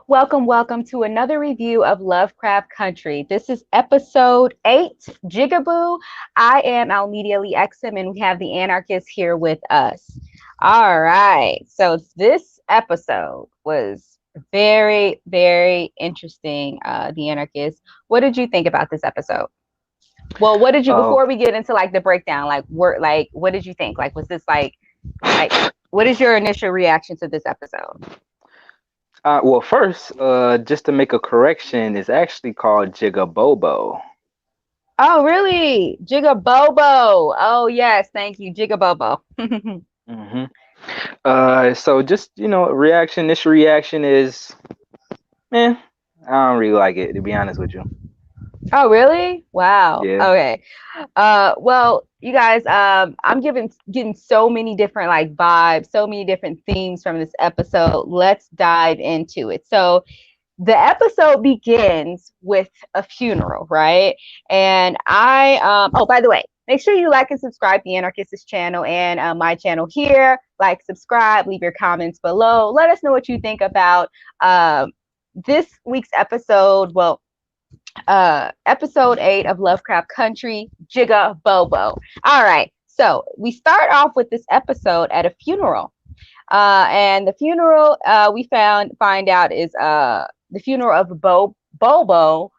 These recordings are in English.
Welcome, welcome to another review of Lovecraft Country. This is episode 8, Jig-a-Boo. I am Almedia Exum, and we have the Anarkist here with us. All right, so this episode was very, very interesting, the Anarchist. What did you think about this episode? Well, what did you, Oh, before we get into like the breakdown, what did you think? Like, was this like, what is your initial reaction to this episode? well, first, just to make a correction, it's actually called Jig-a-Bobo. Oh, really? Jig-a-Bobo. Oh, yes. Thank you. Jig-a-Bobo. hmm so just initial reaction is, eh, I don't really like it, to be honest with you. Oh, really? Wow. Yeah. Okay. Well, you guys, I'm getting so many different like vibes, so many different themes from this episode. Let's dive into it. So, the episode begins with a funeral, right? And oh, by the way, make sure you like and subscribe to the Anarchist's channel and my channel here. Like, subscribe, leave your comments below. Let us know what you think about this week's episode. Well, episode 8 of Lovecraft Country, Jig-a-Bobo. All right, so we start off with this episode at a funeral. And the funeral we find out is the funeral of Bobo,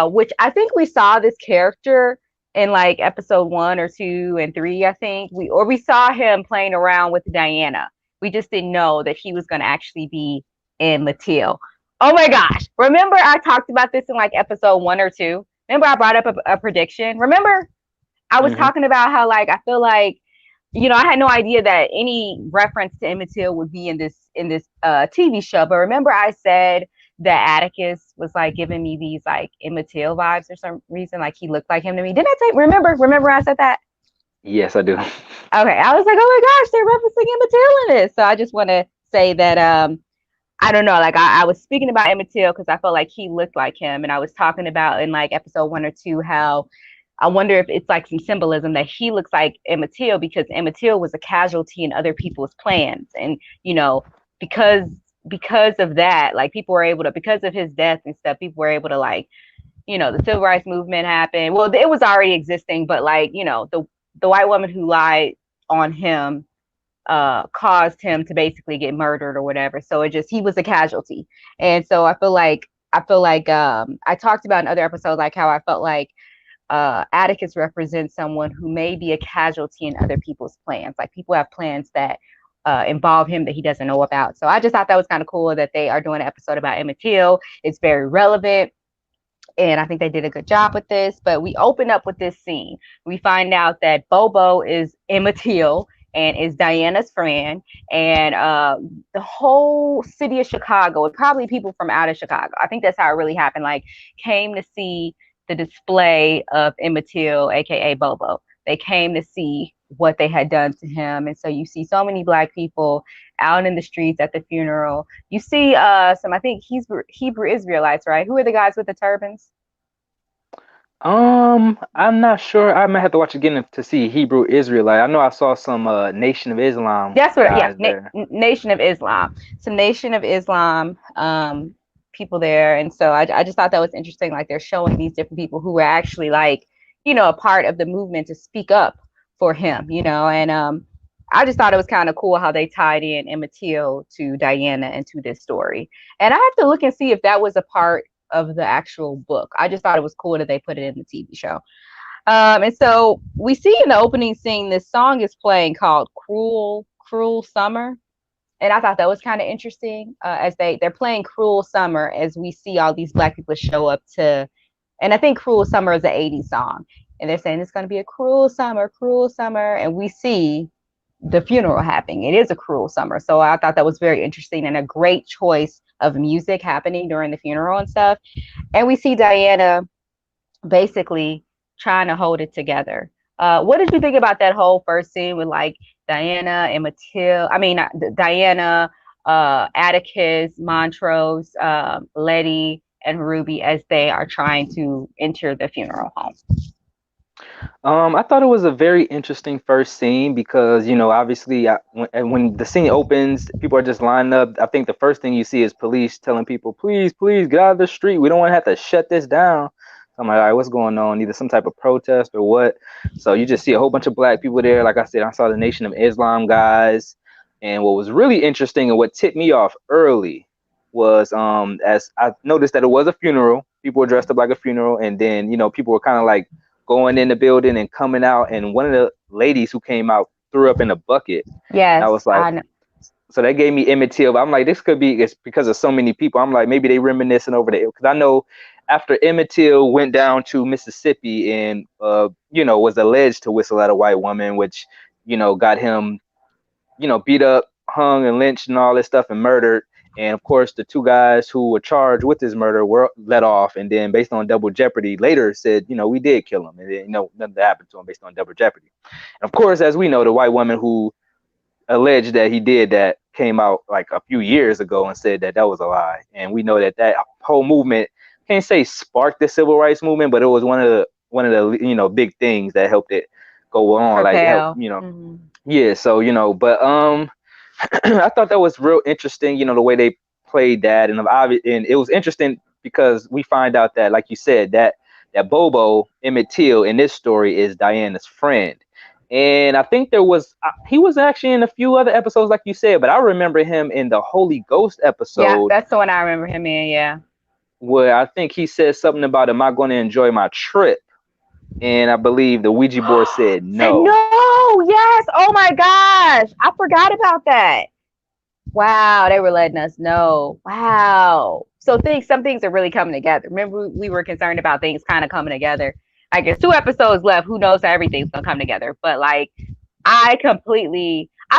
which I think we saw this character in like episode 1 or 2 and 3. I think we saw him playing around with Dianna. We just didn't know that he was going to actually be in Till. Oh my gosh! Remember I talked about this in like episode 1 or 2. Remember I brought up a prediction. Remember I was hmm talking about how like I feel like I had no idea that any reference to Emmett Till would be in this TV show. But remember, I said that Atticus was like giving me these like Emmett Till vibes for some reason, like he looked like him to me. Didn't I say? Remember, I said that. Yes, I do. Okay, I was like, oh my gosh, they're referencing Emmett Till in this. So I just want to say that I don't know, like I was speaking about Emmett Till because I felt like he looked like him, and I was talking about in like episode 1 or 2 how I wonder if it's like some symbolism that he looks like Emmett Till because Emmett Till was a casualty in other people's plans, and because of that, like people were able to, because of his death and stuff, people were able to like the civil rights movement happened. Well, it was already existing, but like the white woman who lied on him caused him to basically get murdered or whatever. So he was a casualty. And so I feel like I talked about in other episodes like how I felt like Atticus represents someone who may be a casualty in other people's plans. Like people have plans that involve him that he doesn't know about. So I just thought that was kind of cool that they are doing an episode about Emmett Till. It's very relevant. And I think they did a good job with this. But we open up with this scene. We find out that Bobo is Emmett Till and is Diana's friend. And the whole city of Chicago, and probably people from out of Chicago, I think that's how it really happened, like came to see the display of Emmett Till, aka Bobo. They came to see what they had done to him. And so you see so many Black people out in the streets at the funeral. You see some, I think, Hebrew Israelites, right? Who are the guys with the turbans? I'm not sure. I might have to watch again to see Hebrew Israelite. I know I saw some Nation of Islam That's what, yeah, guys there. Nation of Islam. Some Nation of Islam people there. And so I just thought that was interesting. Like they're showing these different people who were actually like, a part of the movement to speak up for him, and I just thought it was kind of cool how they tied in Emmett Till to Dianna and to this story. And I have to look and see if that was a part of the actual book. I just thought it was cool that they put it in the TV show. And so we see in the opening scene, this song is playing called Cruel, Cruel Summer. And I thought that was kind of interesting as they're playing Cruel Summer as we see all these Black people show up to, and I think Cruel Summer is an 80s song. And they're saying it's going to be a cruel summer, cruel summer. And we see the funeral happening. It is a cruel summer. So I thought that was very interesting and a great choice of music happening during the funeral and stuff. And we see Dianna basically trying to hold it together. What did you think about that whole first scene with like Dianna and Dianna, Atticus, Montrose, Leti, and Ruby as they are trying to enter the funeral home? I thought it was a very interesting first scene because, obviously, when the scene opens, people are just lining up. I think the first thing you see is police telling people, please, please get out of the street. We don't want to have to shut this down. So I'm like, all right, what's going on? Either some type of protest or what? So you just see a whole bunch of black people there. Like I said, I saw the Nation of Islam guys. And what was really interesting and what tipped me off early was as I noticed that it was a funeral. People were dressed up like a funeral. And then, people were kind of like, going in the building and coming out, and one of the ladies who came out threw up in a bucket. And I Yes, was like, I know. so that gave me Emmett Till. I'm like, this could be, it's because of so many people. I'm like, maybe they reminiscing over there, because I know after Emmett Till went down to Mississippi and was alleged to whistle at a white woman, which got him beat up, hung, and lynched and all this stuff and murdered. And of course, the two guys who were charged with his murder were let off. And then, based on double jeopardy, later said, we did kill him. And then, nothing happened to him based on double jeopardy. And of course, as we know, the white woman who alleged that he did that came out like a few years ago and said that that was a lie. And we know that that whole movement, can't say sparked the civil rights movement, but it was one of the big things that helped it go on. Like, help, Propel. Mm-hmm. yeah. So but I thought that was real interesting, the way they played that, and it was interesting because we find out that, like you said, that Bobo Emmett Till in this story is Diana's friend, and I think he was actually in a few other episodes, like you said, but I remember him in the Holy Ghost Yeah, episode that's the one I remember him in. Yeah. where I think he said something about, "Am I going to enjoy my trip?" And I believe the Ouija board said Said no. no. Yes. Oh my gosh, I forgot about that. Wow, they were letting us know. Wow. So some things are really coming together. Remember, we were concerned about things kind of coming together. I guess 2 episodes left. Who knows how everything's gonna come together? But like, I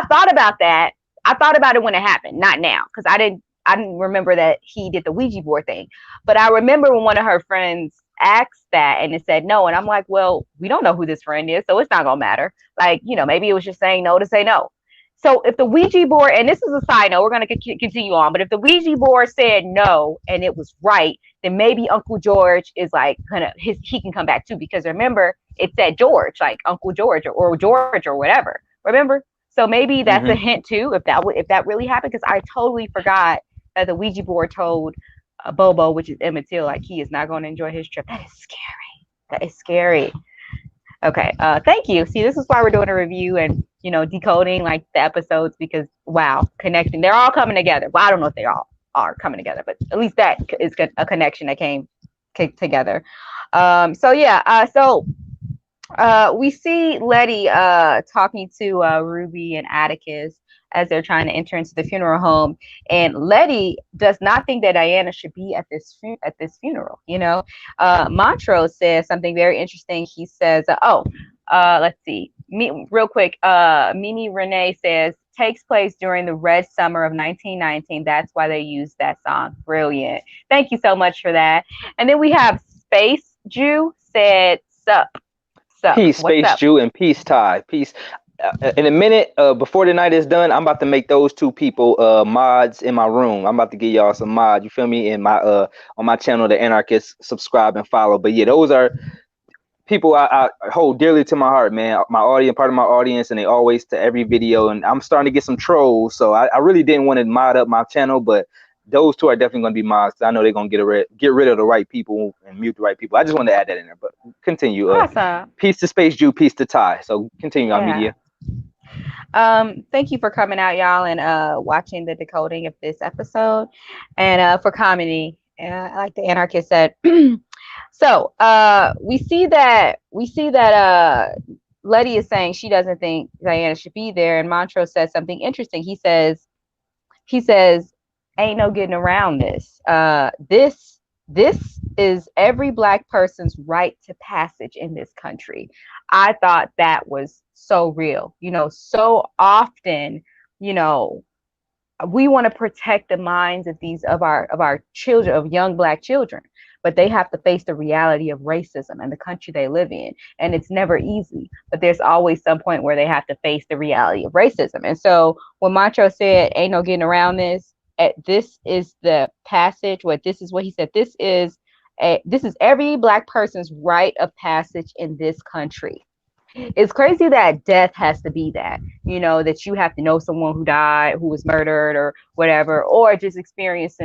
thought about that. I thought about it when it happened, not now, because I didn't remember that he did the Ouija board thing. But I remember when one of her friends asked that and it said no, and I'm like, well, we don't know who this friend is, so it's not gonna matter. Like, maybe it was just saying no to say no. So if the Ouija board, and this is a side note, we're going to continue on, but if the Ouija board said no and it was right, then maybe Uncle George is like he can come back too, because remember it said George, like Uncle George or George or whatever. Remember? So maybe that's a hint too, if that really happened, because I totally forgot that the Ouija board told Bobo, which is Emmett Till, like he is not going to enjoy his trip. That is scary. That is scary. Okay. Thank you. See, this is why we're doing a review and decoding like the episodes, because wow, connecting. They're all coming together. Well, I don't know if they all are coming together, but at least that is a connection that came together. So yeah. So we see Leti talking to Ruby and Atticus as they're trying to enter into the funeral home, and Leti does not think that Diana should be at this funeral. Montrose says something very interesting. He says, let's see, real quick. Mimi Renee says takes place during the red summer of 1919. That's why they used that song. Brilliant. Thank you so much for that. And then we have Space Jew said, sup. Peace, Space Jew, and peace, Ty. Peace. In a minute, before the night is done, I'm about to make those two people mods in my room. I'm about to give y'all some mods. You feel me? In my on my channel, the Anarkist. Subscribe and follow. But yeah, those are people I hold dearly to my heart, man. My audience, part of my audience, and they always to every video. And I'm starting to get some trolls, so I really didn't want to mod up my channel, but those two are definitely going to be mods. I know they're going to get rid of the right people and mute the right people. I just wanted to add that in there, but continue. Awesome. Peace to Space Jew, peace to Ty. So continue, Almedia. Thank you for coming out, y'all, and watching the decoding of this episode, and for comedy. Like the Anarkist said. So we see that Leti is saying she doesn't think Diana should be there, and Montrose says something interesting. He says, "Ain't no getting around this. This is every Black person's right to passage in this country." I thought that was so real. So often, we want to protect the minds of our children, of young Black children, but they have to face the reality of racism and the country they live in, and it's never easy. But there's always some point where they have to face the reality of racism. And so when Montrose said, "Ain't no getting around this," this is the passage. This is what he said. This is This is every Black person's rite of passage in this country. It's crazy that death has to be that, that you have to know someone who died, who was murdered or whatever, or just experience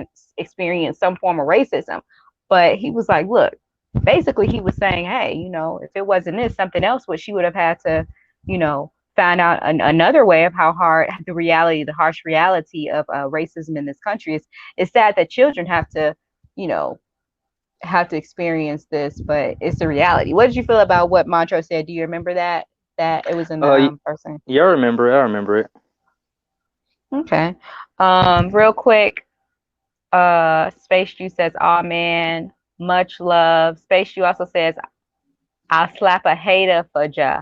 some form of racism. But he was like, look, basically he was saying, hey, if it wasn't this, something else, what she would have had to, find out another way of how hard the harsh reality of racism in this country is. It's sad that children you know, have to experience this, but it's the reality. What did you feel about what Montrose said? Do you remember that it was in the person? Yeah, I remember it. Okay. Real quick, Space Juice says, "Aw man, much love." Space Juice also says, "I'll slap a hater for ja."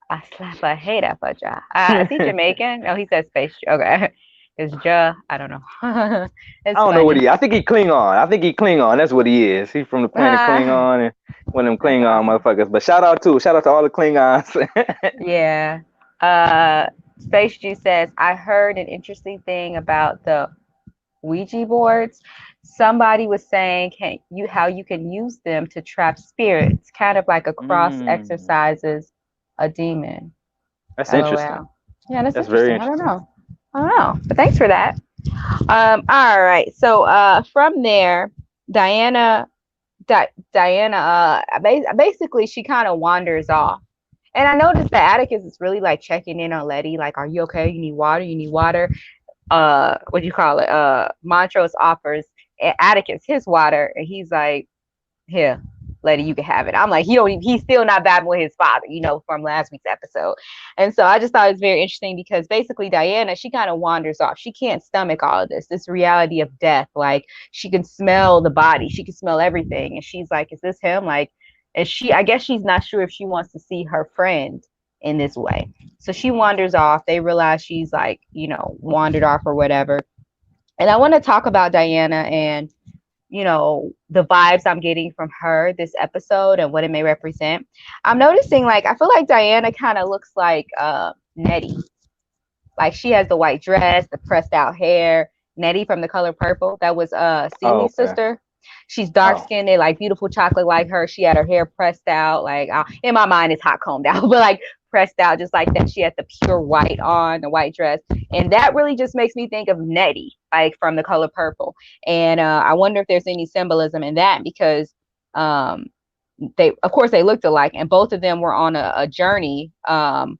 I slap a hater for ja. Is he Jamaican? No, he says Space Juice. Okay. It's Ja. I don't know. I don't know what I think he Klingon. That's what he is. He's from the planet Klingon and one of them Klingon motherfuckers. But shout out to all the Klingons. Yeah. Space Juice says, I heard an interesting thing about the Ouija boards. Somebody was saying how you can use them to trap spirits, kind of like a cross exercises a demon. That's interesting. Yeah, that's interesting. Very interesting. I don't know. But thanks for that. All right. So from there, Dianna basically she kind of wanders off. And I noticed that Atticus is really like checking in on Leti, like, are you okay? You need water? What do you call it? Montrose offers Atticus his water, and he's like, here, Leti, you can have it. I'm like, he's still not vibing with his father, from last week's episode. And so I just thought it was very interesting because basically Dianna, she kind of wanders off. She can't stomach all of this reality of death. Like, she can smell the body, she can smell everything. And she's like, is this him? Like, and I guess she's not sure if she wants to see her friend in this way. So she wanders off. They realize she's like, wandered off or whatever. And I want to talk about Dianna and the vibes I'm getting from her this episode and what it may represent. I'm noticing, like, I feel like Dianna kind of looks like Nettie. Like, she has the white dress, the pressed out hair. Nettie from The Color Purple, that was Celi's sister. She's dark skinned, like beautiful chocolate like her. She had her hair pressed out, like in my mind it's hot combed out, but like pressed out just like that. She had the pure white on, the white dress, and that really just makes me think of Nettie, like from The Color Purple. And I wonder if there's any symbolism in that, because they looked alike, and both of them were on a journey of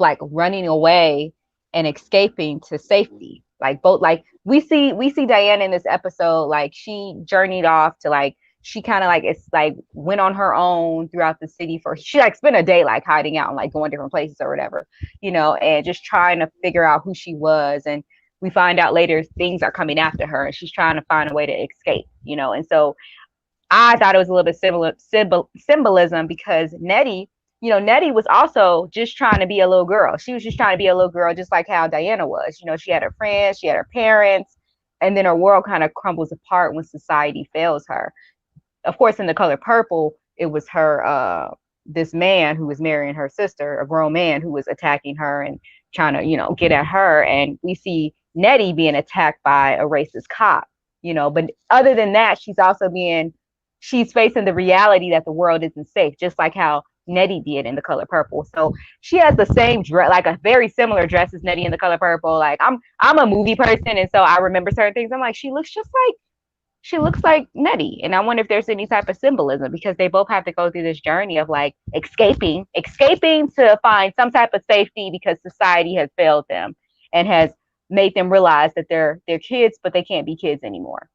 like running away and escaping to safety. Like both, like we see Dianna in this episode, like she journeyed off to, like, she kind of like, it's like went on her own throughout the city she like spent a day like hiding out and like going different places or whatever, and just trying to figure out who she was. And we find out later things are coming after her and she's trying to find a way to escape, and so I thought it was a little bit symbolism, because Nettie was also just trying to be a little girl. She was just trying to be a little girl, just like how Dianna was. She had her friends, she had her parents, and then her world kind of crumbles apart when society fails her. Of course, in The Color Purple, it was her, this man who was marrying her sister, a grown man who was attacking her and trying to, get at her. And we see Nettie being attacked by a racist cop, but other than that, she's facing the reality that the world isn't safe, just like how Nettie did in The Color Purple. So she has the same dress, like a very similar dress as Nettie in The Color Purple. Like, I'm a movie person, and so I remember certain things. I'm like, she looks like Nettie. And I wonder if there's any type of symbolism, because they both have to go through this journey of like escaping to find some type of safety, because society has failed them and has made them realize that they're kids, but they can't be kids anymore.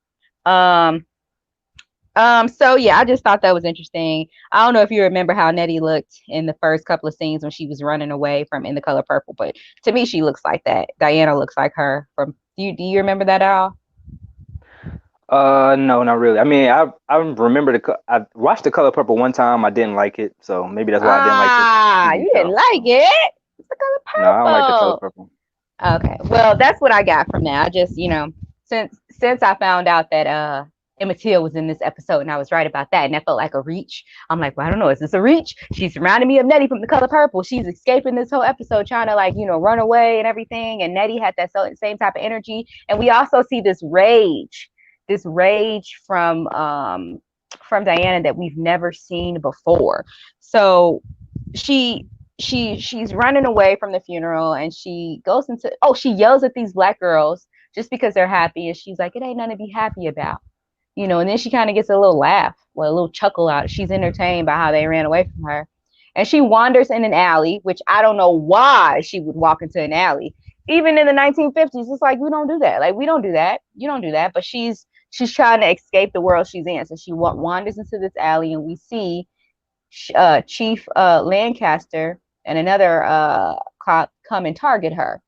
So yeah, I just thought that was interesting. I don't know if you remember how Nettie looked in the first couple of scenes when she was running away from In the Color Purple, but to me, she looks like that. Dianna looks like her. Do you remember that at all? No, not really. I mean, I remember I watched The Color Purple one time. I didn't like it, so maybe that's why I didn't like it. Ah, you didn't like it? It's The Color Purple. No, I don't like The Color Purple. Okay, well, that's what I got from that. I just, since I found out that Emmett Till was in this episode, and I was right about that, and that felt like a reach. I'm like, well, I don't know, is this a reach? She's reminding me of Nettie from The Color Purple. She's escaping this whole episode, trying to like, run away and everything. And Nettie had that same type of energy. And we also see this rage this rage from Diana that we've never seen before. So she's running away from the funeral, and she goes into, she yells at these black girls just because they're happy, and she's like, it ain't nothing to be happy about, and then she kind of gets a little laugh, a little chuckle out. She's entertained by how they ran away from her. And she wanders in an alley, which I don't know why she would walk into an alley. Even in the 1950s, it's like, we don't do that. Like, we don't do that. You don't do that. But she's trying to escape the world she's in. So she wanders into this alley, and we see Chief Lancaster and another cop come and target her.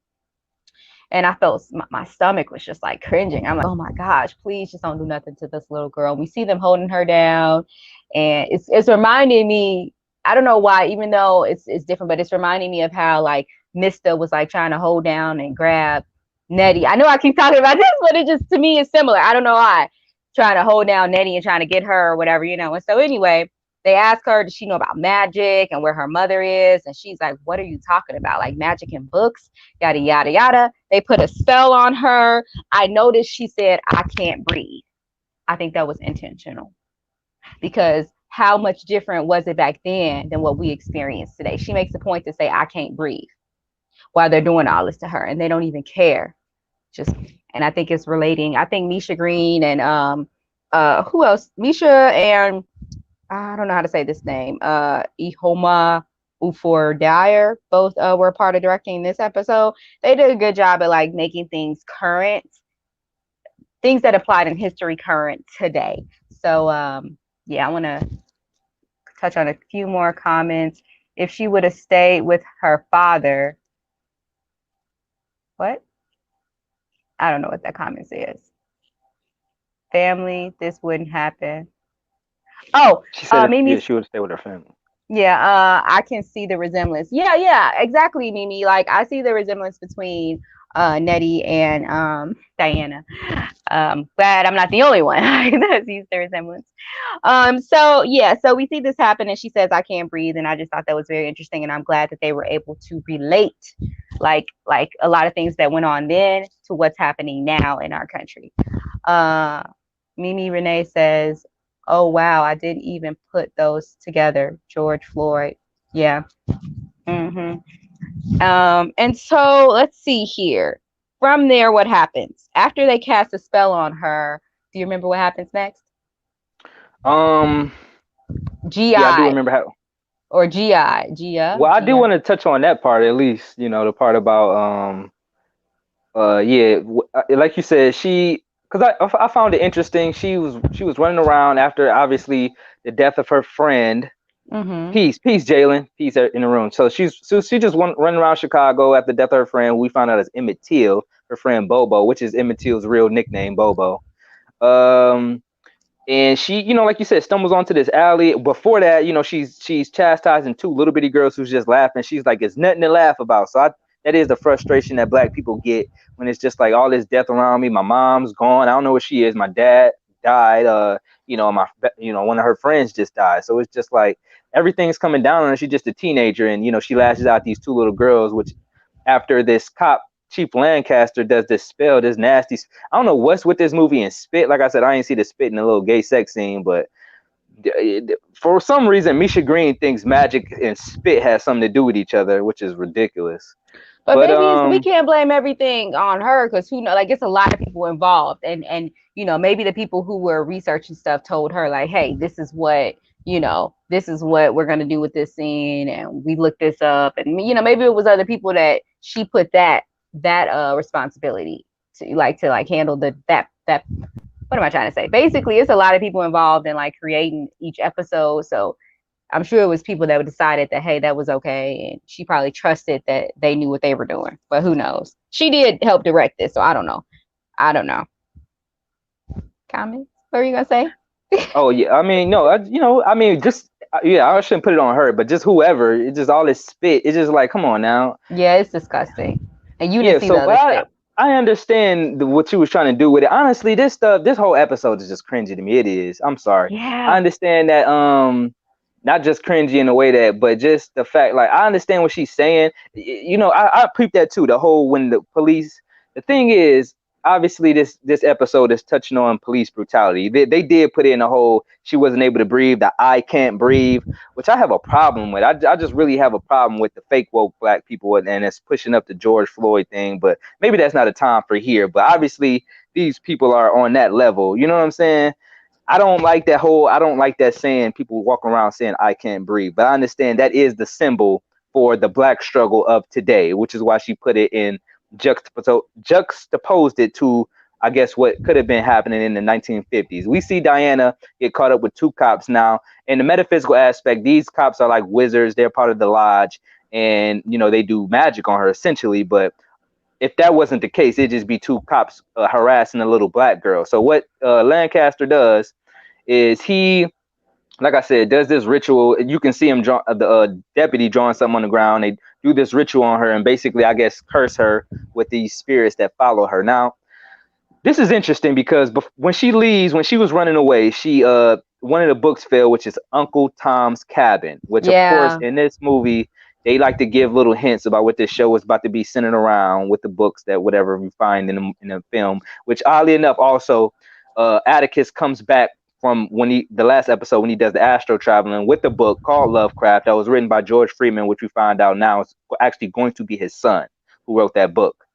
And I felt my stomach was just like cringing. I'm like, oh my gosh, please just don't do nothing to this little girl. And we see them holding her down, and it's reminding me, I don't know why, even though it's different, but it's reminding me of how like Mista was like trying to hold down and grab Nettie. I know I keep talking about this, but it just, to me, is similar. I don't know why. Trying to hold down Nettie and trying to get her or whatever, And so anyway, they ask her, does she know about magic and where her mother is? And she's like, what are you talking about? Like magic and books, yada, yada, yada. They put a spell on her. I noticed she said, I can't breathe. I think that was intentional, because how much different was it back then than what we experience today? She makes a point to say, I can't breathe, while they're doing all this to her, and they don't even care. And I think it's relating. I think Misha Green and who else? Misha and I don't know how to say this name. Ihoma Ufor Dyer, both were part of directing this episode. They did a good job at like making things current, things that applied in history current today. So yeah, I want to touch on a few more comments. If she would have stayed with her father, what? I don't know what that comment says. Family, this wouldn't happen. Oh, she said Mimi, she would stay with her family. Yeah, I can see the resemblance. Yeah, exactly, Mimi. Like, I see the resemblance between Nettie and Dianna. But I'm not the only one that sees the resemblance. So we see this happen, and she says, I can't breathe, and I just thought that was very interesting, and I'm glad that they were able to relate like a lot of things that went on then to what's happening now in our country. Mimi Renee says, oh wow, I didn't even put those together. George Floyd. Yeah. And so let's see here. From there, what happens? After they cast a spell on her, do you remember what happens next? GI. Yeah, I do remember how. Or GI. Gia. Well, I Gia. do want to touch on that part at least, the part about like you said, because I found it interesting. She was running around after obviously the death of her friend. Peace, Jalen, peace in the room. So she just running around Chicago after the death of her friend, who we found out is Emmett Till, her friend Bobo, which is Emmett Till's real nickname, Bobo. And she, like you said, stumbles onto this alley. Before that, she's chastising two little bitty girls who's just laughing. She's like, it's nothing to laugh about. So that is the frustration that Black people get when it's just like all this death around me. My mom's gone. I don't know where she is. My dad died. One of her friends just died. So it's just like everything's coming down on her. She's just a teenager, and she lashes out these two little girls. Which, after this cop, Chief Lancaster, does this spell, this nasty. I don't know what's with this movie and spit. Like I said, I ain't see the spit in the little gay sex scene, but for some reason, Misha Green thinks magic and spit has something to do with each other, which is ridiculous. But maybe we can't blame everything on her, because who knows? Like, it's a lot of people involved, and maybe the people who were researching stuff told her like, hey, this is what we're gonna do with this scene, and we looked this up, and maybe it was other people that she put that responsibility to handle that. What am I trying to say? Basically, it's a lot of people involved in like creating each episode, so I'm sure it was people that decided that, hey, that was okay. And she probably trusted that they knew what they were doing. But who knows? She did help direct this, so I don't know. Comments? What were you going to say? Oh, yeah. I mean, no, I shouldn't put it on her, but just whoever. It's just all this spit. It's just like, come on now. Yeah, it's disgusting. And you didn't see the other spit. I understand what she was trying to do with it. Honestly, this whole episode is just cringy to me. It is. I'm sorry. Yeah. I understand that, not just cringy in a way that, but just the fact, like, I understand what she's saying. I peeped that too. The whole, when the police, the thing is, obviously this episode is touching on police brutality. They did put in a whole she wasn't able to breathe, the I can't breathe, which I have a problem with. I just really have a problem with the fake woke black people, and it's pushing up the George Floyd thing. But maybe that's not a time for here. But obviously these people are on that level. You know what I'm saying? I don't like that saying, people walking around saying I can't breathe. But I understand that is the symbol for the black struggle of today, which is why she put it in juxtaposed it to, I guess, what could have been happening in the 1950s. We see Diana get caught up with two cops now. In the metaphysical aspect, these cops are like wizards. They're part of the lodge, and they do magic on her essentially. But if that wasn't the case, it'd just be two cops harassing a little black girl. So what Lancaster does is he, like I said, does this ritual. You can see him the deputy drawing something on the ground. They do this ritual on her and basically, I guess, curse her with these spirits that follow her. Now, this is interesting because when she leaves, when she was running away, she one of the books fell, which is Uncle Tom's Cabin, which of course in this movie they like to give little hints about what this show is about to be centered around with the books that whatever we find in the film. Which oddly enough, also Atticus comes back from the last episode when he does the astro traveling with the book called Lovecraft that was written by George Freeman, which we find out now is actually going to be his son who wrote that book.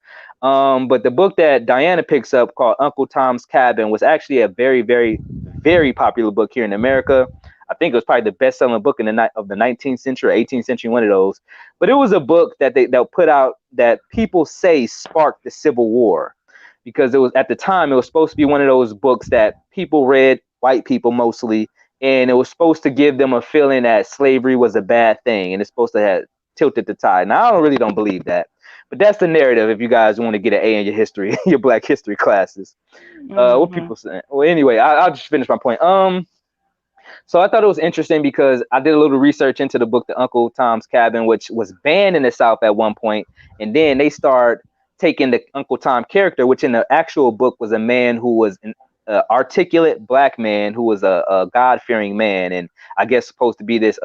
But the book that Diana picks up called Uncle Tom's Cabin was actually a very, very, very popular book here in America. I think it was probably the best-selling book of the 19th century, 18th century, one of those. But it was a book that they'll put out that people say sparked the Civil War, because it was at the time it was supposed to be one of those books that people read, white people mostly, and it was supposed to give them a feeling that slavery was a bad thing, and it's supposed to have tilted the tide. Now I really don't believe that. But that's the narrative if you guys want to get an A in your history, your black history classes. What people saying? Well, anyway, I'll just finish my point. So I thought it was interesting because I did a little research into the book, The Uncle Tom's Cabin, which was banned in the South at one point. And then they start taking the Uncle Tom character, which in the actual book was a man who was an articulate black man who was a God-fearing man. And I guess supposed to be this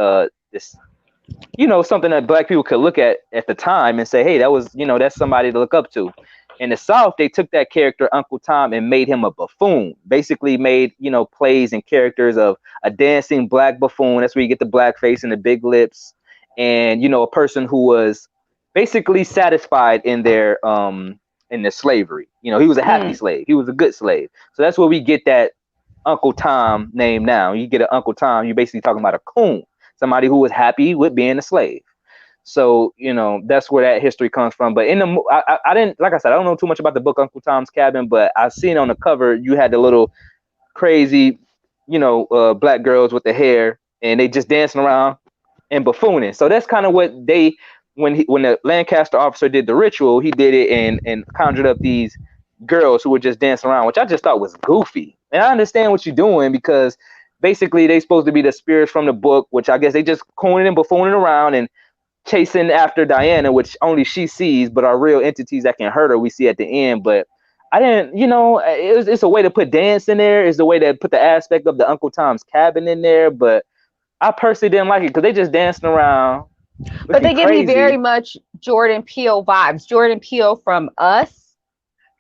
something that black people could look at the time and say, hey, that was, that's somebody to look up to. In the South, they took that character, Uncle Tom, and made him a buffoon. Basically made, plays and characters of a dancing black buffoon. That's where you get the black face and the big lips. And, a person who was basically satisfied in their slavery. He was a happy slave. He was a good slave. So that's where we get that Uncle Tom name now. You get an Uncle Tom, you're basically talking about a coon. Somebody who was happy with being a slave. So, that's where that history comes from. But I didn't, like I said, I don't know too much about the book Uncle Tom's Cabin, but I seen on the cover, you had the little crazy, black girls with the hair, and they just dancing around and buffooning. So that's kind of what when the Lancaster officer did the ritual, he did it and conjured up these girls who were just dancing around, which I just thought was goofy. And I understand what you're doing because basically they supposed to be the spirits from the book, which I guess they just cooning and buffooning around and chasing after Diana, which only she sees, but are real entities that can hurt her. We see at the end, but I didn't, it's a way to put dance in there. It's a way to put the aspect of the Uncle Tom's Cabin in there. But I personally didn't like it because they just dancing around. But they give me very much Jordan Peele vibes. Jordan Peele from Us.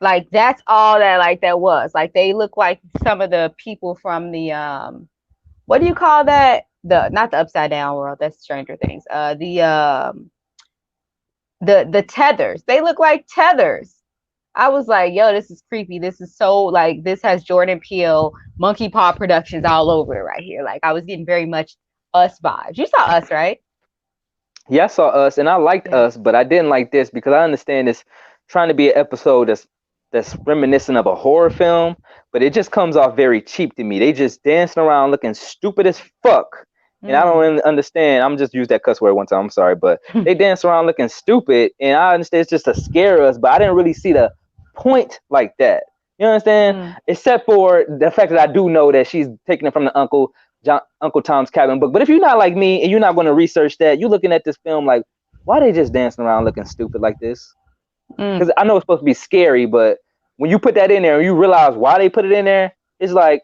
Like that's all that was. Like they look like some of the people from the what do you call that? Not the Upside Down World, that's Stranger Things. The Tethers. They look like Tethers. I was like, yo, this is creepy. This is so this has Jordan Peele, Monkey Paw Productions all over it right here. Like I was getting very much Us vibes. You saw Us, right? Yeah, I saw Us, and I liked Us, but I didn't like this because I understand it's trying to be an episode that's reminiscent of a horror film, but it just comes off very cheap to me. They just dancing around looking stupid as fuck. And I don't really understand. I'm just used that cuss word one time. I'm sorry, but they dance around looking stupid. And I understand it's just to scare us, but I didn't really see the point like that. You understand? Except for the fact that I do know that she's taking it from the Uncle Tom's Cabin book. But if you're not like me and you're not going to research that, you're looking at this film like, why are they just dancing around looking stupid like this? Because I know it's supposed to be scary, but when you put that in there and you realize why they put it in there, it's like,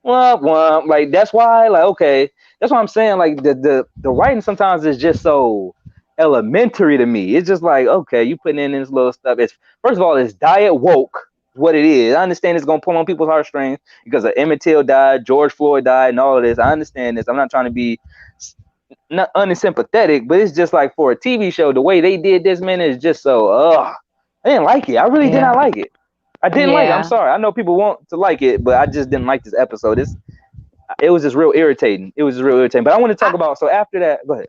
well, like that's why, like, okay, that's what I'm saying. Like the writing sometimes is just so elementary to me. It's just like, okay, you putting in this little stuff. It's first of all, it's diet woke. what it is. I understand it's gonna pull on people's heartstrings because of Emmett Till died, George Floyd died, and all of this. I understand this. I'm not trying to be not unsympathetic, but it's just like for a TV show, the way they did this, man, is just so. I didn't like it. I really did not like it. I didn't like it. I'm sorry. I know people want to like it, but I just didn't like this episode. It was just real irritating. It was just real irritating. But I want to talk about. So after that, go ahead.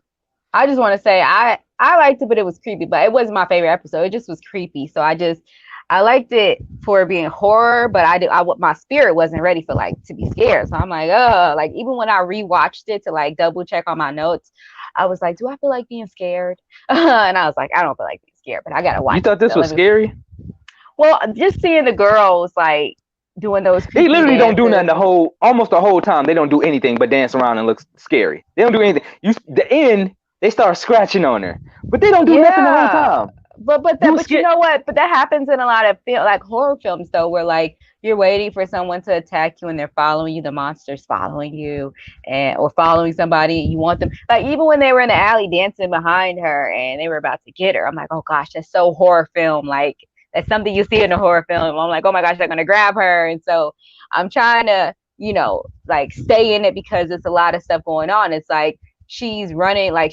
I just want to say I liked it, but it was creepy. But it wasn't my favorite episode. It just was creepy. So I liked it for being horror, but my spirit wasn't ready for like to be scared. So I'm like, like even when I rewatched it to like double check on my notes, I was like, do I feel like being scared? And I was like, I don't feel like being scared, but I gotta watch. You thought this was scary? Well, just seeing the girls like doing those. They literally don't do nothing almost the whole time. They don't do anything but dance around and look scary. They don't do anything. The end, they start scratching on her, but they don't do nothing the whole time. But you know what? But that happens in a lot of like horror films though, where like you're waiting for someone to attack you and they're following you, the monster's following you, or following somebody. You want them, like even when they were in the alley dancing behind her and they were about to get her. I'm like, oh gosh, that's so horror film. Like that's something you see in a horror film. I'm like, oh my gosh, they're gonna grab her. And so I'm trying to, like stay in it because it's a lot of stuff going on. It's like she's running, like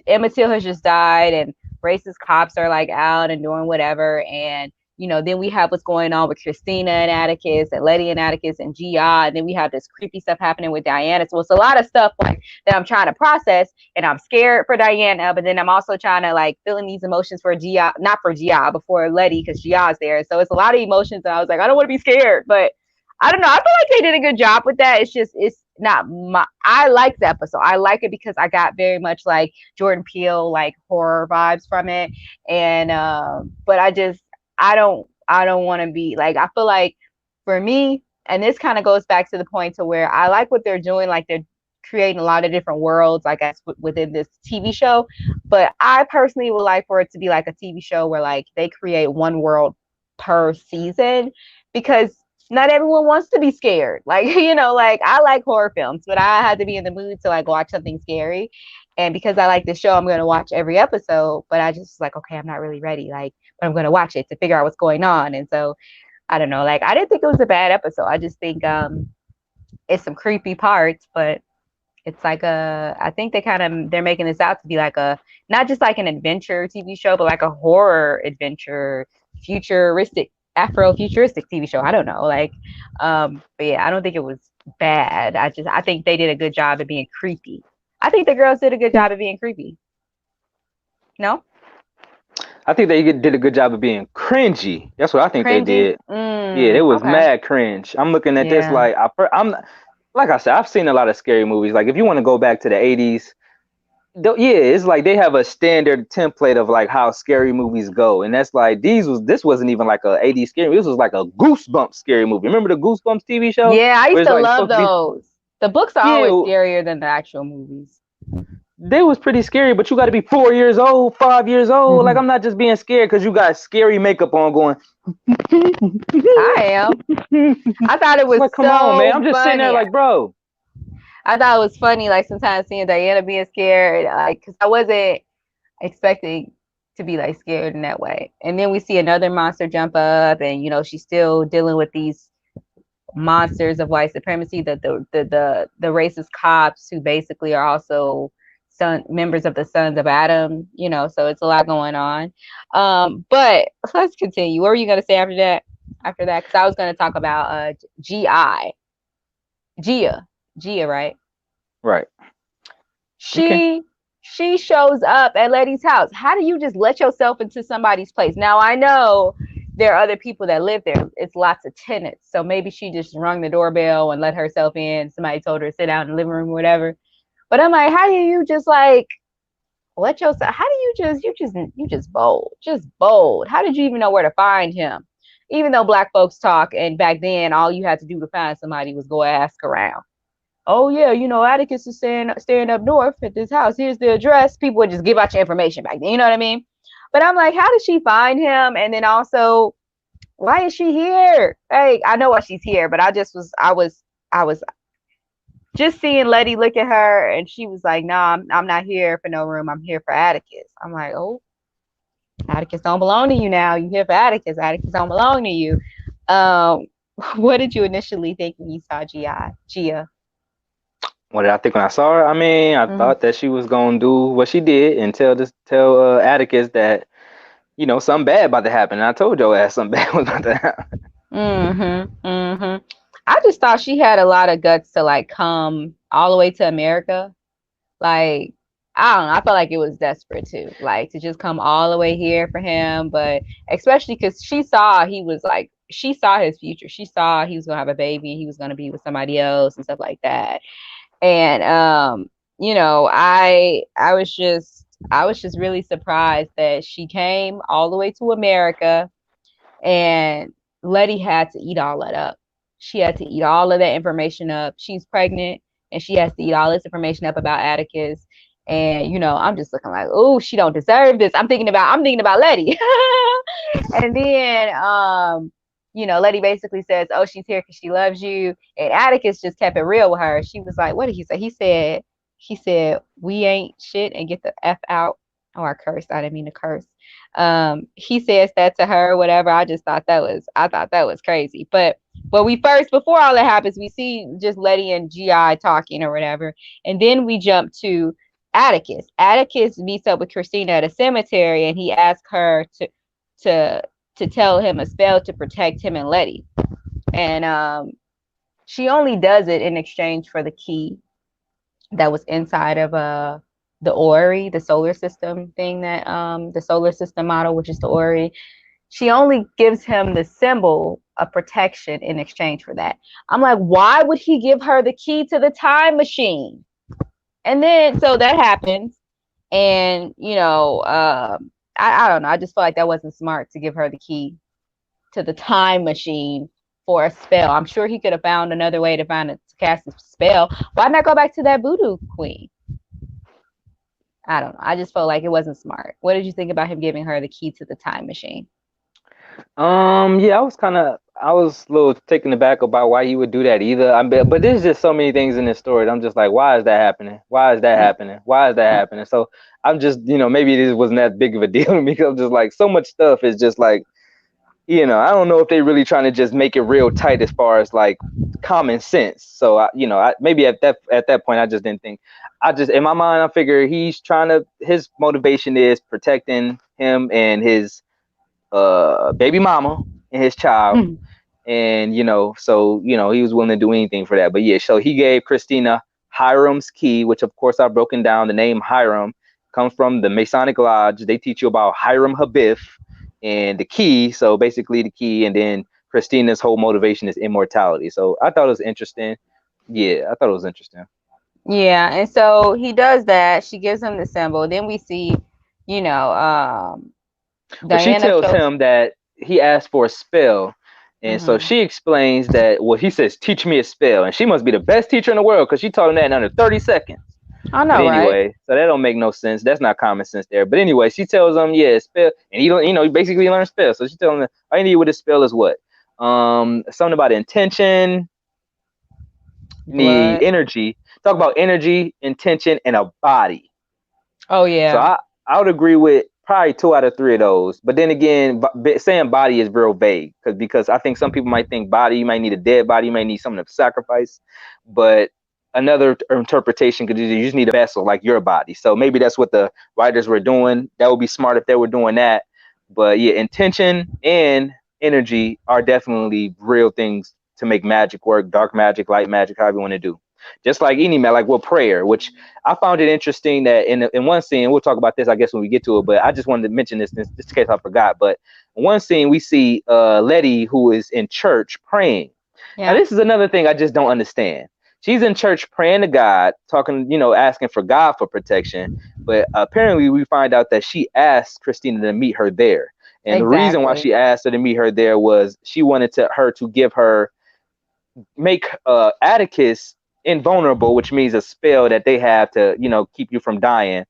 Emmett Till has just died and racist cops are like out and doing whatever. And, then we have what's going on with Christina and Atticus and Leti and Atticus and Gia. And then we have this creepy stuff happening with Dianna. So it's a lot of stuff like that I'm trying to process, and I'm scared for Dianna, but then I'm also trying to like feel in these emotions for Gia, not for Gia, but for Leti, because Gia's there. So it's a lot of emotions. And I was like, I don't want to be scared, but I don't know. I feel like they did a good job with that. It's not I like the episode. I like it because I got very much like Jordan Peele, like horror vibes from it. And, but I don't want to be like, I feel like for me, and this kind of goes back to the point to where I like what they're doing. Like they're creating a lot of different worlds, I guess, within this TV show. But I personally would like for it to be like a TV show where like they create one world per season, because not everyone wants to be scared. Like, like I like horror films, but I had to be in the mood to like watch something scary. And because I like this show, I'm going to watch every episode, but I just like, okay, I'm not really ready. Like, but I'm going to watch it to figure out what's going on. And so I don't know, like, I didn't think it was a bad episode. I just think it's some creepy parts, but it's like I think they're making this out to be like not just like an adventure TV show, but like a horror adventure, futuristic Afro-futuristic TV show. I don't know, like, but yeah, I don't think it was bad. I think they did a good job of being creepy. I think the girls did a good job of being creepy. No? I think they did a good job of being cringy. That's what I think they did. Yeah, it was mad cringe. I'm looking at this like I'm like I said, I've seen a lot of scary movies. Like if you want to go back to the 80s, it's like they have a standard template of like how scary movies go, and that's like this wasn't even like a 80s scary movie. This was like a Goosebumps scary movie. Remember the Goosebumps TV show? Yeah, I used to love those. The books are always scarier than the actual movies. They was pretty scary, but you got to be 4 years old, 5 years old. Like I'm not just being scared because you got scary makeup on going. I am. I thought it was like, come on, man. I'm just sitting there like, bro. I thought it was funny, like sometimes seeing Dianna being scared, like because I wasn't expecting to be like scared in that way. And then we see another monster jump up, and she's still dealing with these monsters of white supremacy, the racist cops who basically are also members of the Sons of Adam. So it's a lot going on. But let's continue. What were you gonna say after that? Because I was gonna talk about Gia, right? Right. She shows up at Leti's house. How do you just let yourself into somebody's place? Now I know there are other people that live there. It's lots of tenants. So maybe she just rung the doorbell and let herself in. Somebody told her to sit down in the living room or whatever. But I'm like, how do you just like let yourself, how do you just bold. How did you even know where to find him? Even though Black folks talk, and back then all you had to do to find somebody was go ask around. Oh yeah, Atticus is staying up north at this house. Here's the address. People would just give out your information back then. You know what I mean? But I'm like, how did she find him? And then also, why is she here? Hey, I know why she's here, but I was just seeing Leti look at her, and she was like, "Nah, I'm not here for no room. I'm here for Atticus." I'm like, oh, Atticus don't belong to you now. You here for Atticus. Atticus don't belong to you. Um, what did you initially think when you saw Gia? What did I think when I saw her? I mean, I Mm-hmm. thought that she was gonna do what she did and tell Atticus that something bad about to happen. And I told your ass something bad was about to happen. Mm-hmm. Mm-hmm. I just thought she had a lot of guts to like come all the way to America. Like, I don't know. I felt like it was desperate too, like to just come all the way here for him. But especially because she saw his future. She saw he was gonna have a baby. He was gonna be with somebody else and stuff like that. And I was just really surprised that she came all the way to America, and Leti had to eat all that up. She had to eat all of that information up. She's pregnant and she has to eat all this information up about Atticus. And I'm just looking like, oh, she don't deserve this. I'm thinking about Leti. And then Leti basically says, oh, she's here because she loves you. And Atticus just kept it real with her. She was like, what did he say? He said, we ain't shit and get the F out. Oh, I cursed. I didn't mean to curse. He says that to her, whatever. I thought that was crazy. But before all that happens, we see just Leti and GI talking or whatever. And then we jump to Atticus. Atticus meets up with Christina at a cemetery, and he asks her to to tell him a spell to protect him and Leti. And she only does it in exchange for the key that was inside of the orrery, the solar system thing, that the solar system model, which is the orrery. She only gives him the symbol of protection in exchange for that. I'm like, why would he give her the key to the time machine? And then so that happens, and I don't know. I just feel like that wasn't smart to give her the key to the time machine for a spell. I'm sure he could have found another way to cast a spell. Why not go back to that voodoo queen? I don't know. I just felt like it wasn't smart. What did you think about him giving her the key to the time machine? Yeah, I was a little taken aback about why he would do that either. But there's just so many things in this story that I'm just like, why is that happening? Why is that happening? Why is that happening? So I'm just, maybe this wasn't that big of a deal to me, because I'm just like, so much stuff is just like, I don't know if they really trying to just make it real tight as far as like common sense. So maybe at that point I just didn't think. I just, in my mind, I figure his motivation is protecting him and his baby mama and his child. And so he was willing to do anything for that. But yeah, so he gave Christina Hiram's key, which of course I've broken down. The name Hiram comes from the Masonic Lodge. They teach you about Hiram Habith and the key. So basically the key, and then Christina's whole motivation is immortality. So I thought it was interesting. Yeah, I thought it was interesting. Yeah, and so he does that. She gives him the symbol. Then we see, you know, Well, she Dianna tells shows. him that he asked for a spell. And so she explains that, well, he says, teach me a spell. And she must be the best teacher in the world, because she taught him that in under 30 seconds. I But know, right? anyway, so that don't make no sense. That's not common sense there. But anyway, she tells him, yeah, spell. And he don't, he basically learns spell. So she tells him that all you need with a spell is what? Something about intention, need Blood. energy. Talk about energy, intention, and a body. Oh So yeah. I would agree with probably 2 out of 3 of those. But then again, saying body is real vague, because I think some people might think body, you might need a dead body, you might need something to sacrifice. But another interpretation could be you just need a vessel like your body. So maybe that's what the writers were doing. That would be smart if they were doing that. But yeah, intention and energy are definitely real things to make magic work. Dark magic, light magic, however you want to do. Just like any like with prayer, which I found it interesting that in one scene, we'll talk about this, I guess, when we get to it, but I just wanted to mention this just in case I forgot. But in one scene, we see Leti, who is in church praying. Now, Yeah. this is another thing I just don't understand. She's in church praying to God, talking, asking for God for protection. But apparently we find out that she asked Christina to meet her there. And the reason why Exactly. she asked her to meet her there was she wanted her to make Atticus invulnerable, which means a spell that they have to, keep you from dying,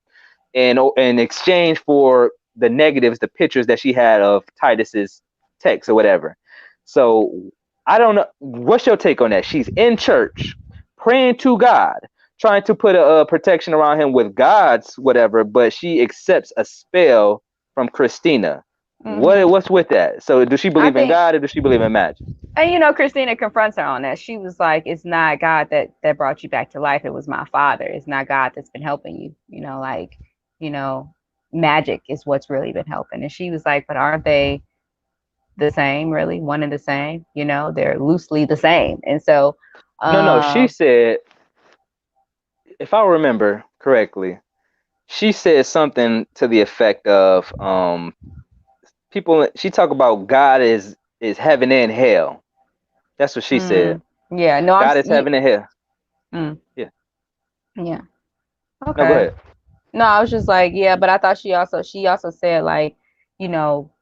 and in exchange for the negatives, the pictures that she had of Titus's text or whatever. So I don't know. What's your take on that? She's in church praying to God, trying to put a protection around him with God's whatever, but she accepts a spell from Christina. Mm-hmm. What's with that? So does she I believe in think, God or does she believe in magic? and Christina confronts her on that. She was like, "It's not God that brought you back to life. It was my father. It's not God that's been helping you. You know, magic is what's really been helping." And she was like, "But aren't they the same? Really, one and the same? They're loosely the same." And so, No, she um, said, if I remember correctly, she said something to the effect of people. She talked about God is heaven and hell. That's what she said. yeah, no, God is heaven and hell. mm, Yeah. yeah, No, go okay. ahead. No, I was just like, yeah, but I thought she also said like,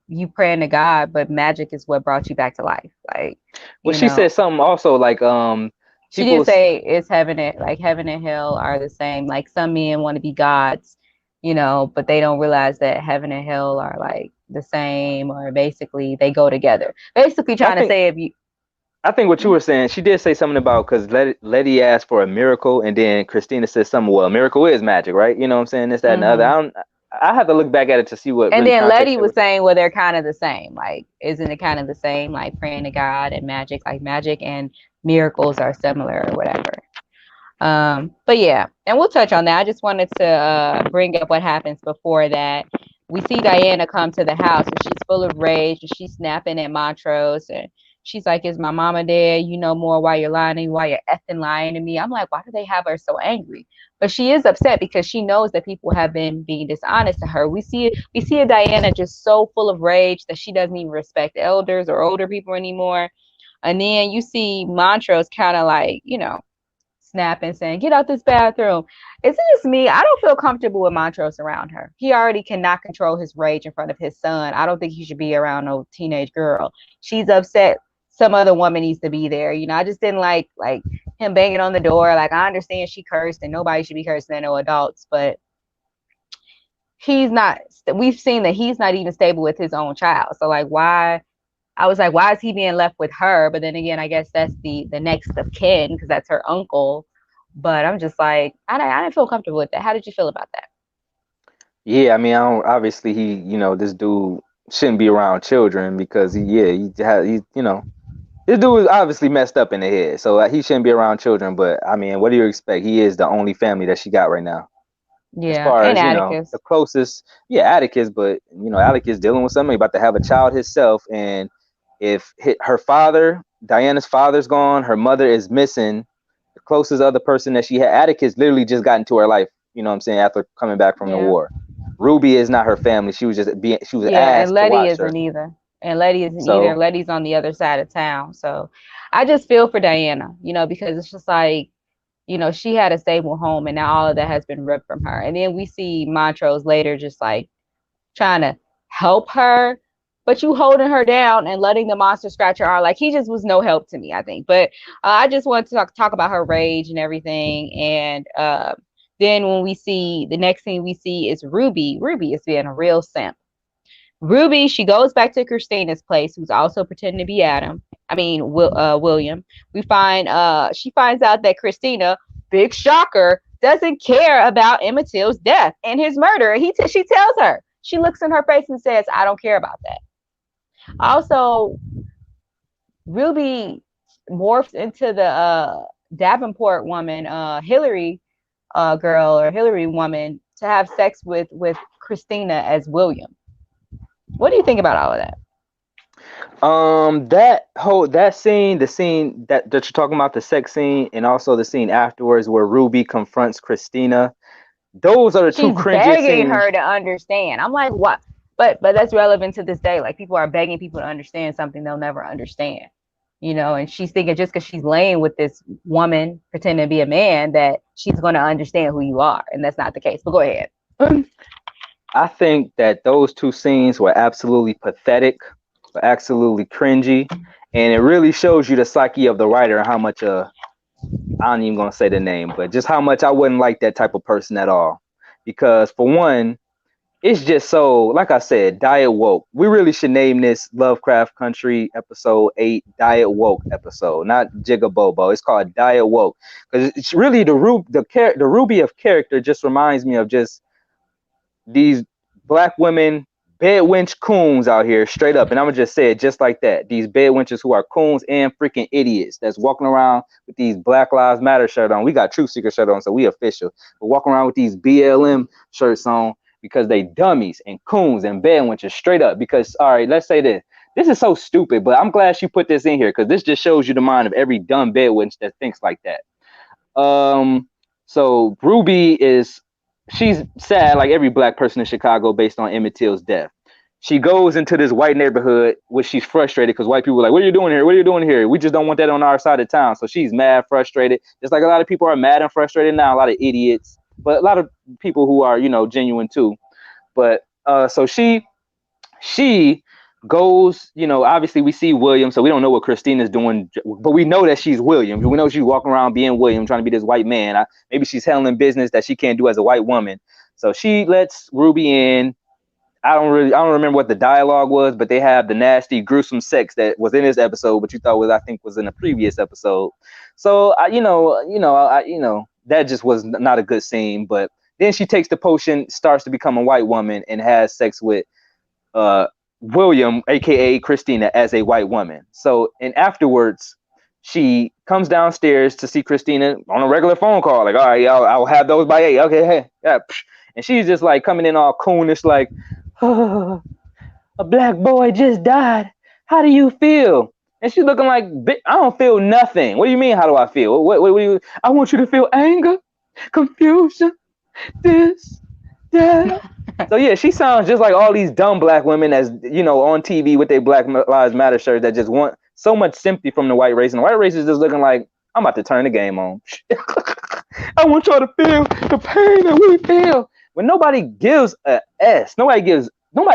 you praying to God, but magic is what brought you back to life. Like, Well, you she know, said something also like she people. did say it's heaven and hell are the same. Like some men want to be gods, but they don't realize that heaven and hell are like the same, or basically they go together. Basically I trying to think say if you I think what you were saying, she did say something about because Leti asked for a miracle, and then Christina said something. Well, a miracle is magic, right? You know what I'm saying? This, that, and the other. Mhm. I have to look back at it to see what And really then context Leti they was were. saying, well, they're kind of the same. Like, isn't it kind of the same? Like praying to God and magic, like magic and miracles are similar or whatever. But yeah, and we'll touch on that. I just wanted to bring up what happens before that. We see Diana come to the house and she's full of rage and she's snapping at Montrose and she's like, "Is my mama dead? You know more why you're lying to me, why you're effing lying to me." I'm like, why do they have her so angry? But she is upset because she knows that people have been being dishonest to her. We see a Diana just so full of rage that she doesn't even respect elders or older people anymore. And then you see Montrose kind of like, snapping, saying, "Get out this bathroom." Is it just me? I don't feel comfortable with Montrose around her. He already cannot control his rage in front of his son. I don't think he should be around no teenage girl. She's upset. Some other woman needs to be there. I just didn't like him banging on the door. Like I understand she cursed and nobody should be cursing at no adults, but he's not. We've seen that he's not even stable with his own child. So like, why? I was like, why is he being left with her? But then again, I guess that's the next of kin because that's her uncle. But I'm just like, I didn't feel comfortable with that. How did you feel about that? Yeah, I mean, I don't. Obviously, this dude shouldn't be around children because this dude is obviously messed up in the head, so he shouldn't be around children. But I mean, what do you expect? He is the only family that she got right now. As Yeah, far and as Atticus. the closest, yeah, Atticus, but Atticus dealing with something about to have a child himself, and if her father, Diana's father's gone, her mother is missing, the closest other person that she had, Atticus literally just got into her life, you know what I'm saying, after coming back from the Yeah. war. Ruby is not her family. She was Yeah, and asked to Leti watch her. isn't either. And Leti isn't either. So Letty's on the other side of town. So I just feel for Diana, because it's just like, she had a stable home and now all of that has been ripped from her. And then we see Montrose later just like trying to help her, but you holding her down and letting the monster scratch her arm. Like he just was no help to me, I think. But I just wanted to talk about her rage and everything. And then when we see the next thing we see is Ruby. Ruby is being a real simp. Ruby, she goes back to Christina's place, who's also pretending to be William. She finds out that Christina, big shocker, doesn't care about Emmett Till's death and his murder. She tells her. She looks in her face and says, "I don't care about that." Also, Ruby morphs into the Davenport woman, Hillary girl or Hillary woman, to have sex with Christina as William. What do you think about all of that? that scene, the scene that you're talking about, the sex scene, and also the scene afterwards where Ruby confronts Christina, those are the two She's cringiest begging scenes. her to understand. I'm like, what? But that's relevant to this day. Like people are begging people to understand something they'll never understand. And she's thinking just because she's laying with this woman pretending to be a man that she's going to understand who you are, and that's not the case. But go ahead. I think that those two scenes were absolutely pathetic, were absolutely cringy, and it really shows you the psyche of the writer and how much I'm even gonna say the name, but just how much I wouldn't like that type of person at all. Because for one, it's just so, like I said, diet woke. We really should name this Lovecraft Country episode 8 Diet Woke episode, not Jig-a-Bobo. It's called Diet Woke because it's really the Ruby of character just reminds me of just these black women bed wench coons out here, straight up. And I'm gonna just say it just like that. These bed wenches who are coons and freaking idiots that's walking around with these Black Lives Matter shirt on. We got Truth Seeker shirt on, so we official. But walking around with these BLM shirts on because they dummies and coons and bed wenches, straight up. Because, all right, let's say this. This is so stupid, but I'm glad she put this in here because this just shows you the mind of every dumb bed wench that thinks like that. So Ruby she's sad like every black person in Chicago based on Emmett Till's death. She goes into this white neighborhood where she's frustrated because white people are like, what are you doing here? What are you doing here? We just don't want that on our side of town. So she's mad, frustrated. Just like a lot of people are mad and frustrated now, a lot of idiots, but a lot of people who are, genuine too. But so she goes, obviously we see William, so we don't know what Christina's doing, but we know that she's William. We know she's walking around being William, trying to be this white man. Maybe she's handling business that she can't do as a white woman. So she lets Ruby in. I don't remember what the dialogue was, but they have the nasty, gruesome sex that was in this episode, but you thought was in a previous episode. So that just was not a good scene. But then she takes the potion, starts to become a white woman, and has sex with William, aka Christina, as a white woman. So, and afterwards, she comes downstairs to see Christina on a regular phone call. Like, all right, I'll have those by 8. Okay, hey, yeah. And she's just like coming in all coonish, like, oh, a black boy just died. How do you feel? And she's looking like, I don't feel nothing. What do you mean? How do I feel? What do you? I want you to feel anger, confusion, this, that. So yeah, she sounds just like all these dumb black women as on TV with their Black Lives Matter shirts that just want so much sympathy from the white race, and the white race is just looking like, I'm about to turn the game on. I want y'all to feel the pain that we feel. When nobody gives a S, nobody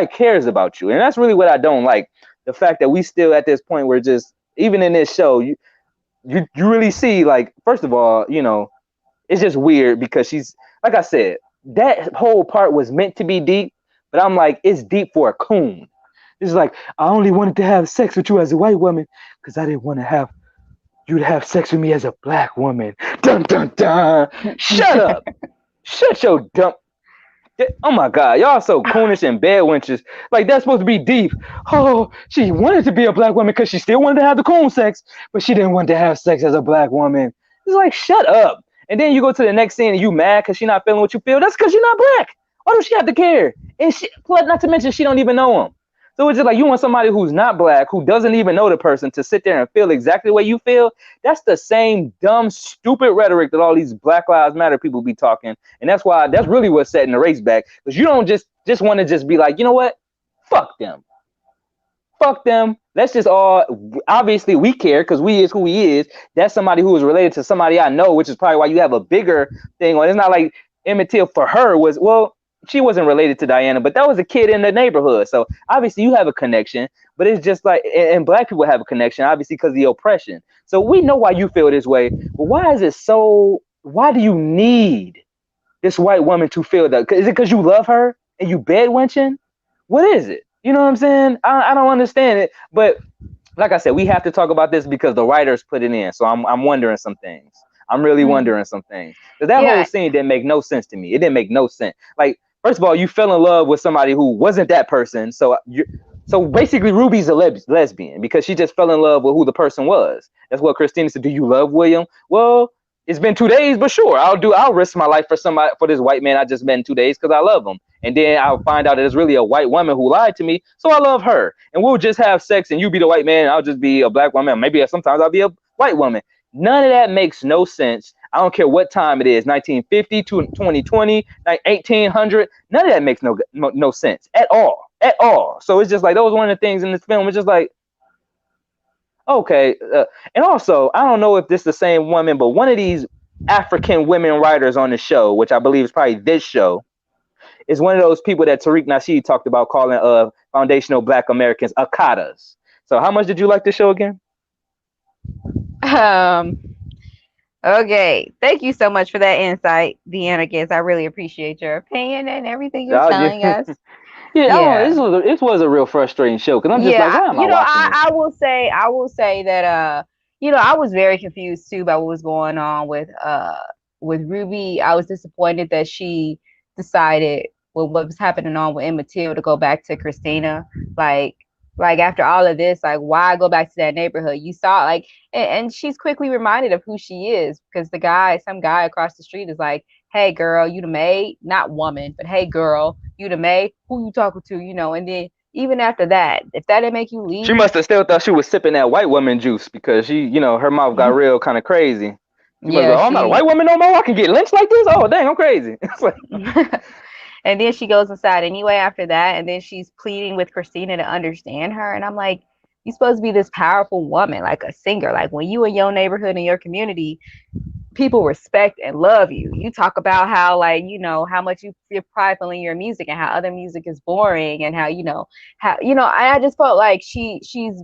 cares about you, and that's really what I don't like. The fact that we still at this point where just even in this show, you really see, like, first of all, it's just weird because she's, like I said, that whole part was meant to be deep, but I'm like, it's deep for a coon. It's like, I only wanted to have sex with you as a white woman because I didn't want to have you to have sex with me as a black woman. Dun dun dun. Shut up. Shut your dumb. Oh my God, y'all so coonish and bad wenches. Like, that's supposed to be deep. Oh, she wanted to be a black woman because she still wanted to have the coon sex, but she didn't want to have sex as a black woman. It's like, shut up. And then you go to the next scene and you mad because she's not feeling what you feel. That's because you're not black. Why does she have to care? And not to mention, she don't even know him. So it's just like, you want somebody who's not black, who doesn't even know the person, to sit there and feel exactly the way you feel. That's the same dumb, stupid rhetoric that all these Black Lives Matter people be talking. And that's really what's setting the race back. Because you don't just want to just be like, you know what? Fuck them. Fuck them. Let's just all, obviously we care because we is who he is. That's somebody who is related to somebody I know, which is probably why you have a bigger thing on. It's not like Emmett Till for her was, well, she wasn't related to Dianna, but that was a kid in the neighborhood. So obviously you have a connection, but it's just like, and black people have a connection, obviously, because of the oppression. So we know why you feel this way, but why do you need this white woman to feel that? Is it because you love her and you bed wenching? What is it? You know what I'm saying? I don't understand it. But like I said, we have to talk about this because the writers put it in. So I'm wondering some things. I'm really wondering some things. Because that whole scene didn't make no sense to me. It didn't make no sense. Like, first of all, you fell in love with somebody who wasn't that person. So basically Ruby's a lesbian because she just fell in love with who the person was. That's what Christina said. Do you love William? Well, it's been 2 days, but sure, I'll risk my life for this white man I just met in 2 days because I love him. And then I'll find out that it's really a white woman who lied to me. So I love her. And we'll just have sex and you be the white man and I'll just be a black woman. Maybe sometimes I'll be a white woman. None of that makes no sense. I don't care what time it is, 1950 to 2020, 1800. None of that makes no sense at all. At all. So it's just like, that was one of the things in this film. It's just like, okay. And also, I don't know if this is the same woman, but one of these African women writers on the show, which I believe is probably this show, is one of those people that Tariq Nasheed talked about calling foundational Black Americans Akadas. So how much did you like the show again? Okay. Thank you so much for that insight, the Anarkist. I really appreciate your opinion and everything you're telling us. Yeah, this was a real frustrating show because I'm just like, why am I watching this? I will say that I was very confused too about what was going on with Ruby. I was disappointed that she decided with what was happening on with Emmett Till to go back to Christina. Like after all of this, like why go back to that neighborhood? You saw like, and she's quickly reminded of who she is because some guy across the street is like, hey girl, you the maid, not woman, but hey girl, you the maid, who you talking to, and then even after that, if that didn't make you She leave, must have still thought she was sipping that white woman juice because her mouth got real kind of crazy. She must go, yeah, oh, I'm not a white woman no more. I can get lynched like this. Oh, dang, I'm crazy. It's like, and then she goes inside anyway after that, and then she's pleading with Christina to understand her, and I'm like, you're supposed to be this powerful woman, like a singer, like when you in your neighborhood and your community, people respect and love you. You talk about how like how much you're prideful in your music and how other music is boring and how I just felt like she's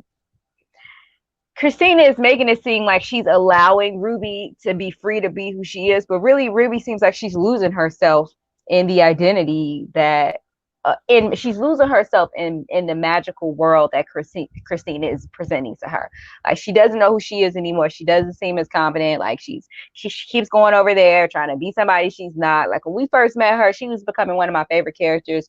Christina is making it seem like she's allowing Ruby to be free to be who she is, but really Ruby seems like she's losing herself in the identity that she's losing herself in the magical world that Christina is presenting to her. Like she doesn't know who she is anymore. She doesn't seem as confident. Like she keeps going over there trying to be somebody she's not. Like when we first met her, she was becoming one of my favorite characters,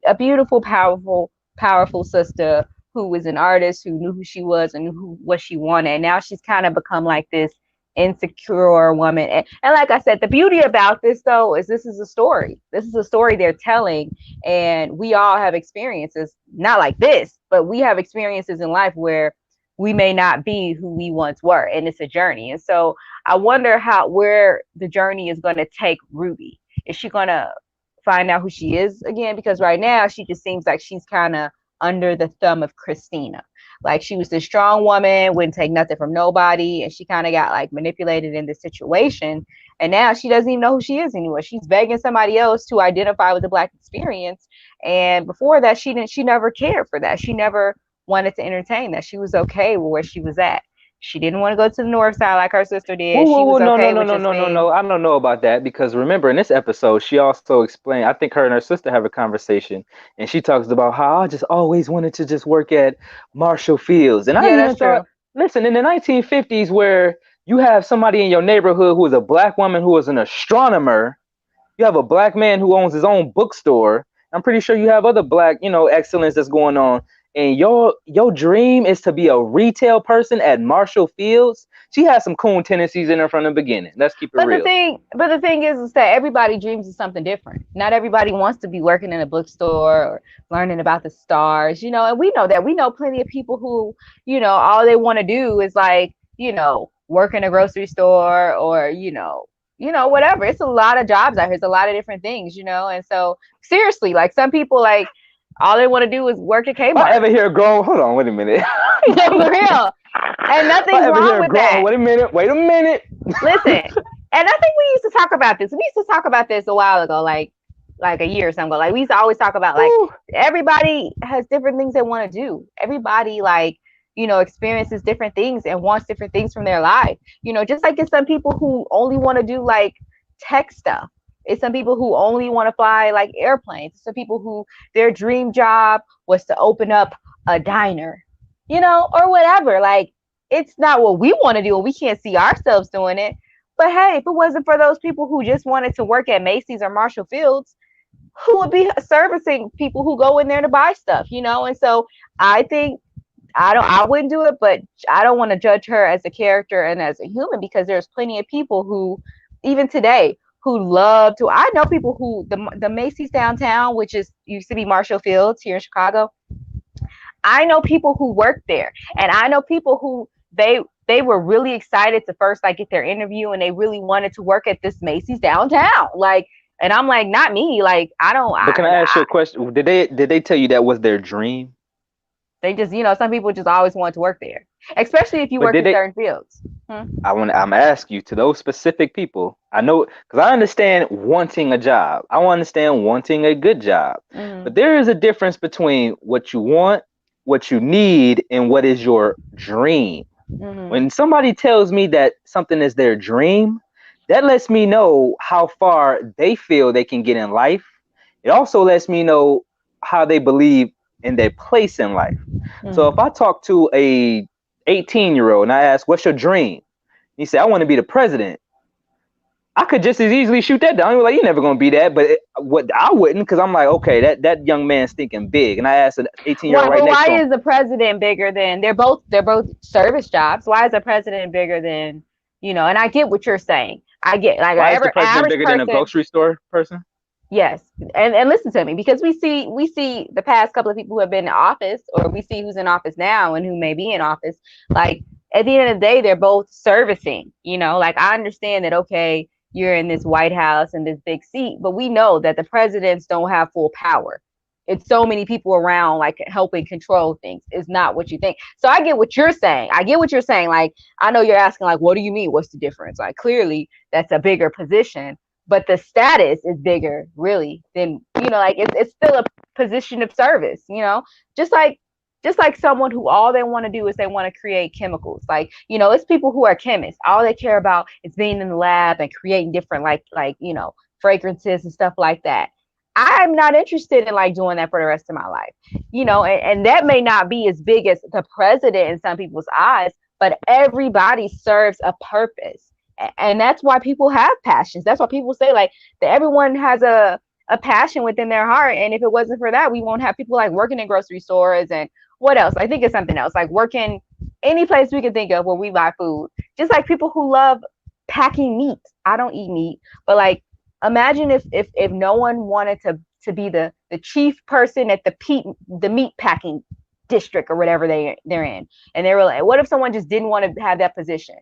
a beautiful, powerful sister who was an artist, who knew who she was and knew what she wanted. And now she's kind of become like this insecure woman. And like I said, the beauty about this though is this is a story. This is a story they're telling, and we all have experiences, not like this, but we have experiences in life where we may not be who we once were, and it's a journey. And so I wonder where the journey is going to take Ruby. Is she going to find out who she is again? Because right now she just seems like she's kind of under the thumb of Christina. Like she was this strong woman, wouldn't take nothing from nobody, and she kind of got like manipulated in this situation. And now she doesn't even know who she is anymore. She's begging somebody else to identify with the Black experience. And before that, she never cared for that. She never wanted to entertain that. She was okay with where she was at. She didn't want to go to the north side like her sister did. whoa, She was no, okay with just being. I don't know about that because remember in this episode, she also explained, I think her and her sister have a conversation and she talks about how I just always wanted to just work at Marshall Fields. And I Yeah, even that's thought, true. listen, in the 1950s where you have somebody in your neighborhood who is a Black woman who is an astronomer, you have a Black man who owns his own bookstore. I'm pretty sure you have other Black, excellence that's going on. And your dream is to be a retail person at Marshall Fields. She has some coon tendencies in her from the beginning. Let's keep it real. But the thing is that everybody dreams of something different. Not everybody wants to be working in a bookstore or learning about the stars, and we know that. We know plenty of people who, all they want to do is like, work in a grocery store or, whatever. It's a lot of jobs out here. It's a lot of different things, and so seriously, like some people like all they want to do is work at Kmart. If I ever hear a grown, hold on, wait a minute. No, for real. And nothing's wrong with that. Wait a minute. Listen, and I think we used to talk about this. We used to talk about this a while ago, like a year or something ago. Like we used to always talk about like everybody has different things they want to do. Everybody like, experiences different things and wants different things from their life. Just like it's some people who only want to do like tech stuff. It's some people who only want to fly like airplanes. It's some people who their dream job was to open up a diner, or whatever. Like it's not what we want to do and we can't see ourselves doing it. But hey, if it wasn't for those people who just wanted to work at Macy's or Marshall Fields, who would be servicing people who go in there to buy stuff, And so I think I wouldn't do it, but I don't want to judge her as a character and as a human because there's plenty of people who, even today, who love to. I know people who the Macy's downtown, which used to be Marshall Fields here in Chicago. I know people who work there, and I know people who they were really excited to first like get their interview, and they really wanted to work at this Macy's downtown. Like, and I'm like, not me. Like, I don't. But can I ask you a question? Did they tell you that was their dream? They just, some people just always want to work there, especially if you work in certain fields. I'm asking you, to those specific people. I know, because I understand wanting a job. I understand wanting a good job. Mm-hmm. But there is a difference between what you want, what you need, and what is your dream. Mm-hmm. When somebody tells me that something is their dream, that lets me know how far they feel they can get in life. It also lets me know how they believe in their place in life. Mm-hmm. So if I talk to a 18-year-old and I ask, what's your dream? He said, I want to be the president. I could just as easily shoot that down. Like, you're never gonna be that, but what I wouldn't, because I'm like, okay, that young man's thinking big, and I asked an 18-year-old right next to him. Why is the president bigger than they're both service jobs? Why is the president bigger than, you know? And I get what you're saying. I get like Why is the president average bigger person, than a grocery store person? Yes, and listen to me, because we see the past couple of people who have been in office, or we see who's in office now and who may be in office. Like at the end of the day, they're both servicing. You know, like I understand that. Okay, you're in this White House and this big seat, but we know that the presidents don't have full power. It's so many people around, like helping control things. Is not what you think. So I get what you're saying. I get what you're saying. Like I know you're asking, like, what do you mean? What's the difference? Like clearly that's a bigger position, but the status is bigger really than, you know, like it's still a position of service, you know, just like someone who all they want to do is they want to create chemicals. Like, you know, it's people who are chemists, all they care about is being in the lab and creating different like you know, fragrances and stuff like that. I'm not interested in like doing that for the rest of my life, you know, and that may not be as big as the president in some people's eyes, but everybody serves a purpose. And that's why people have passions. That's why people say like that everyone has a passion within their heart. And if it wasn't for that, we won't have people like working in grocery stores and what else? I think it's something else, like working any place we can think of where we buy food. Just like people who love packing meat. I don't eat meat, but like imagine if no one wanted to be the chief person at the meat packing district or whatever they're in. And they were like, what if someone just didn't want to have that position?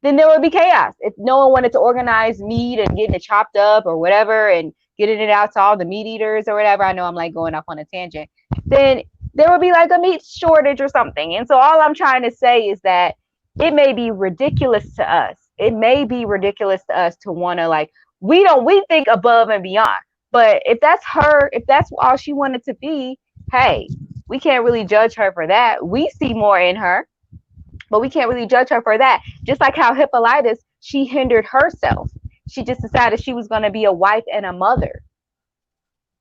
Then there would be chaos. If no one wanted to organize meat and getting it chopped up or whatever and getting it out to all the meat eaters or whatever, I know I'm like going off on a tangent, then there would be like a meat shortage or something. And so all I'm trying to say is that it may be ridiculous to us. It may be ridiculous to us to want to like, we think above and beyond. But if that's her, if that's all she wanted to be, hey, we can't really judge her for that. We see more in her. But we can't really judge her for that. Just like how Hippolytus, she hindered herself. She just decided she was going to be a wife and a mother.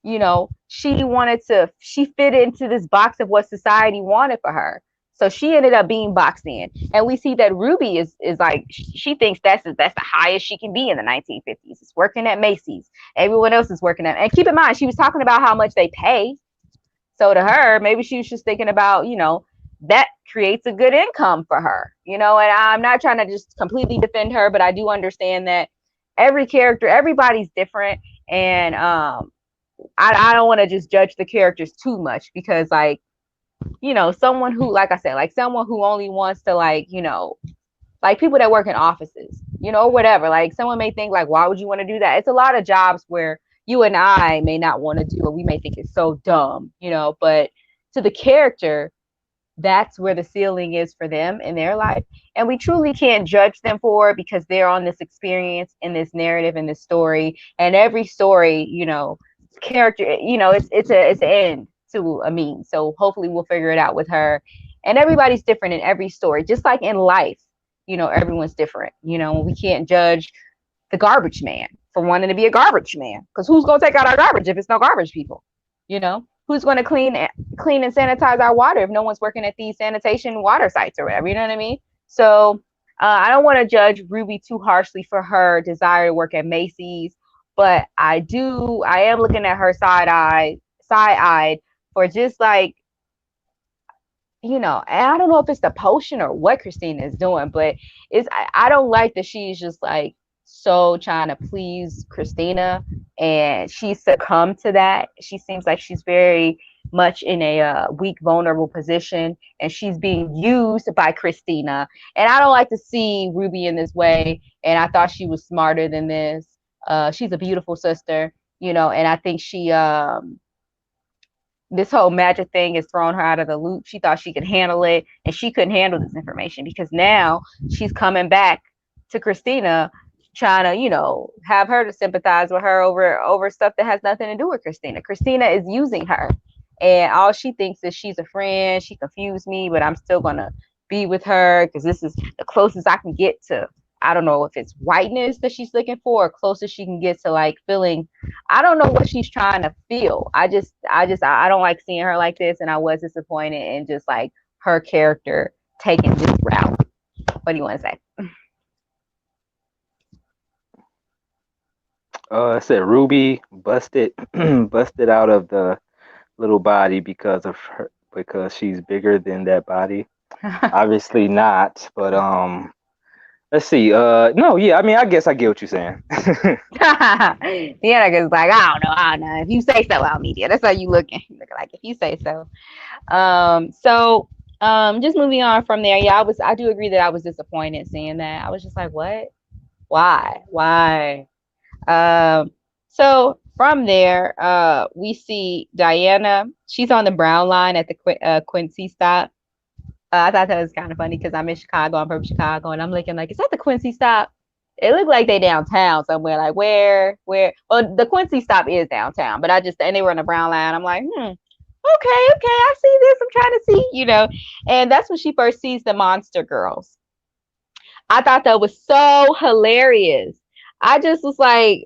You know, she fit into this box of what society wanted for her. So she ended up being boxed in. And we see that Ruby is like, she thinks that's the highest she can be in the 1950s. It's working at Macy's. Everyone else is working at, and keep in mind, she was talking about how much they pay. So to her, maybe she was just thinking about, you know, that creates a good income for her, you know. And I'm not trying to just completely defend her, but I do understand that every character, everybody's different. And I don't want to just judge the characters too much, because like, you know, someone who, like I said, like someone who only wants to like, you know, like people that work in offices, you know, or whatever, like someone may think like, why would you want to do that? It's a lot of jobs where you and I may not want to do, or we may think it's so dumb, you know, but to the character, that's where the ceiling is for them in their life. And we truly can't judge them for it, because they're on this experience in this narrative, in this story. And every story, you know, character, you know, it's an end to a means. So hopefully we'll figure it out with her. And everybody's different in every story, just like in life, you know, everyone's different. You know, we can't judge the garbage man for wanting to be a garbage man, because who's going to take out our garbage if it's no garbage people, you know? Who's going to clean and sanitize our water if no one's working at these sanitation water sites or whatever, you know what I mean? So I don't want to judge Ruby too harshly for her desire to work at Macy's, but I am looking at her side-eyed for just like, you know, and I don't know if it's the potion or what Christina is doing, but I don't like that she's just like so trying to please Christina, and she succumbed to that. She seems like she's very much in a weak, vulnerable position, and she's being used by Christina. And I don't like to see Ruby in this way. And I thought she was smarter than this. She's a beautiful sister, you know, and I think she this whole magic thing has thrown her out of the loop. She thought she could handle it, and she couldn't handle this information, because now she's coming back to Christina, trying to, you know, have her to sympathize with her over stuff that has nothing to do with Christina. Christina is using her, and all she thinks is she's a friend. She confused me, but I'm still gonna be with her because this is the closest I can get to, I don't know if it's whiteness that she's looking for, or closest she can get to like feeling. I don't know what she's trying to feel. I don't like seeing her like this, and I was disappointed in just like her character taking this route. What do you want to say? It said Ruby busted busted out of the little body because she's bigger than that body. Obviously not, but let's see. No, yeah, I mean, I guess I get what you're saying. The Anarkist is like, I don't know. If you say so, Almedia. That's how you looking. Looking like if you say so. Just moving on from there. Yeah, I do agree that I was disappointed seeing that. I was just like, what? Why? So from there, we see Dianna. She's on the Brown line at the Quincy stop. I thought that was kind of funny because I'm in Chicago. I'm from Chicago, and I'm looking like, is that the Quincy stop? It looked like they downtown somewhere. Like where? Well, the Quincy stop is downtown, but and they were on the Brown line. I'm like, okay, I see this. I'm trying to see. And that's when she first sees the monster girls. I thought that was so hilarious. I just was like,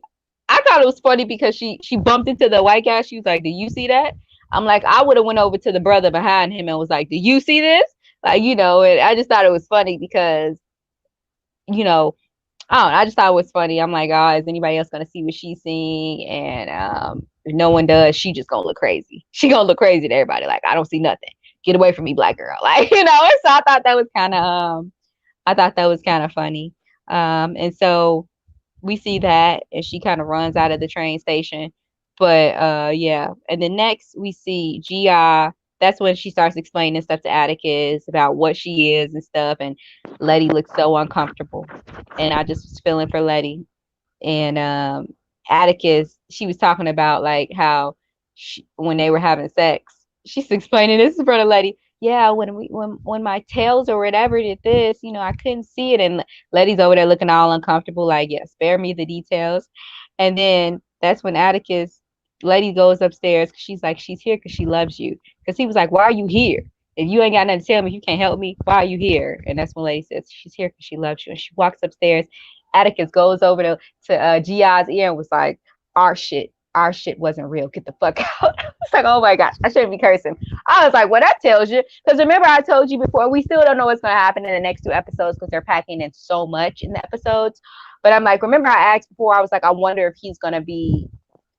I thought it was funny because she bumped into the white guy. She was like, "Do you see that?" I'm like, I would have went over to the brother behind him and was like, "Do you see this?" Like, and I just thought it was funny because, I don't know, I just thought it was funny. I'm like, oh, is anybody else gonna see what she's seeing? And if no one does, she just gonna look crazy. She gonna look crazy to everybody. Like, I don't see nothing. Get away from me, black girl. Like, So I thought that was kind of funny. And so we see that, and she kind of runs out of the train station. But yeah, and then next we see Gi. That's when she starts explaining stuff to Atticus about what she is and stuff. And Leti looks so uncomfortable, and I just was feeling for Leti. And Atticus, she was talking about like how when they were having sex, she's explaining this in front of Leti. Yeah, when my tails or whatever did this, I couldn't see it. And Letty's over there looking all uncomfortable, like, yeah, spare me the details. And then that's when Leti goes upstairs. She's like, she's here because she loves you. Because he was like, why are you here? If you ain't got nothing to tell me, you can't help me. Why are you here? And that's when Leti says she's here because she loves you. And she walks upstairs. Atticus goes over to Gi's ear and was like, our shit wasn't real. Get the fuck out. It's like, oh my gosh, I shouldn't be cursing. I was like, well, that tells you. Because remember, I told you before, we still don't know what's going to happen in the next 2 episodes because they're packing in so much in the episodes. But I'm like, remember I asked before, I was like, I wonder if he's going to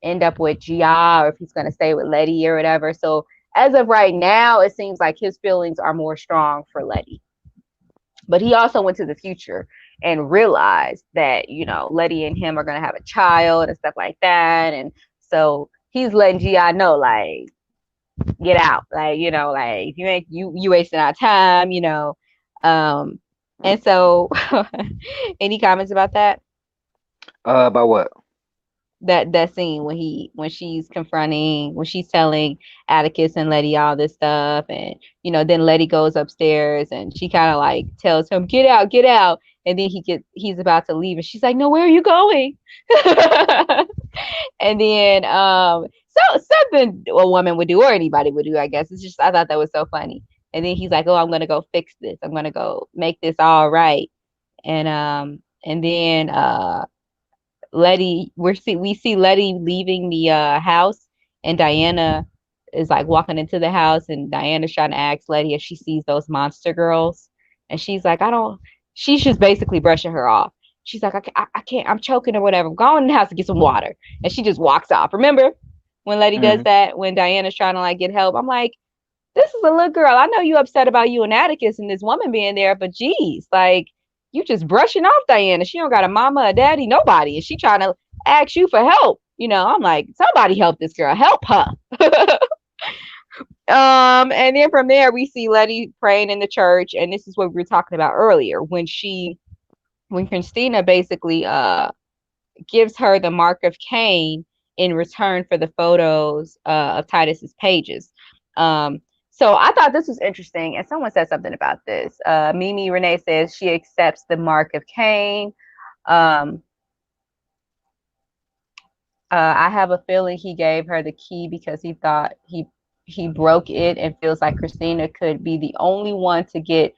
end up with Gi or if he's going to stay with Leti or whatever. So as of right now, it seems like his feelings are more strong for Leti. But he also went to the future and realized that, Leti and him are going to have a child and stuff like that. And so he's letting Gi know, like, get out. Like, like, if you ain't, you wasting our time, And so, any comments about that? About what? That scene when she's telling Atticus and Leti all this stuff, and then Leti goes upstairs and she kind of like tells him, get out, and then he's about to leave and she's like, no, where are you going? And then so something a woman would do or anybody would do, I guess. It's just, I thought that was so funny. And then he's like, oh, I'm gonna go fix this, I'm gonna go make this all right. And then Leti, we see Leti leaving the house, and Dianna is like walking into the house, and Diana's trying to ask Leti if she sees those monster girls, and she's like, I don't. She's just basically brushing her off. She's like, I can't, I'm choking or whatever. Go in the house to get some water, and she just walks off. Remember when Leti does that when Diana's trying to like get help? I'm like, this is a little girl. I know you upset about you and Atticus and this woman being there, but geez, like, you just brushing off Dianna. She don't got a mama, a daddy, nobody. And she trying to ask you for help. I'm like, somebody help this girl. Help her. And then from there, we see Leti praying in the church. And this is what we were talking about earlier. When Christina basically gives her the mark of Cain in return for the photos of Titus's pages. So I thought this was interesting, and someone said something about this. Mimi Renee says she accepts the mark of Cain. I have a feeling he gave her the key because he thought he broke it, and feels like Christina could be the only one to get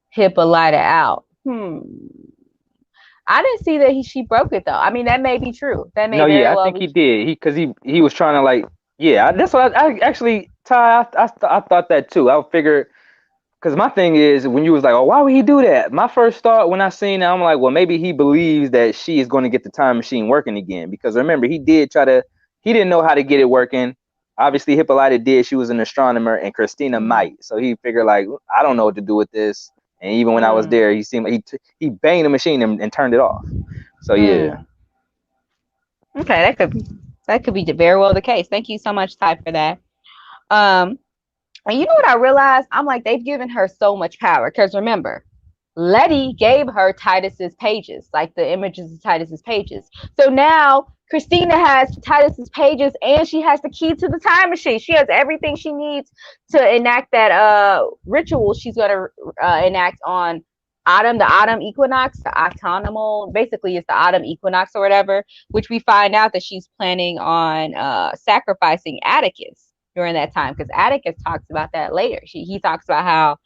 Hippolyta out. I didn't see that she broke it though. I mean, that may be true. That may very well I think he did. Because he was trying to like, yeah. That's what I actually, Ty. I thought that too. I figured Because my thing is, when you was like, oh, why would he do that? My first thought when I seen that, I'm like, well, maybe he believes that she is going to get the time machine working again. Because remember, he didn't know how to get it working. Obviously, Hippolyta did. She was an astronomer, and Christina might. So he figured, like, I don't know what to do with this. And even when I was there, he banged the machine and turned it off. So yeah. Okay, that could be very well the case. Thank you so much, Ty, for that. And you know what I realized? I'm like, they've given her so much power. Because remember, Leti gave her Titus's pages, like the images of Titus's pages. So now Christina has Titus's pages and she has the key to the time machine. She has everything she needs to enact that ritual she's going to enact on the autumn equinox, the autumnal, basically it's the autumn equinox or whatever, which we find out that she's planning on sacrificing Atticus during that time, because Atticus talks about that later. He talks about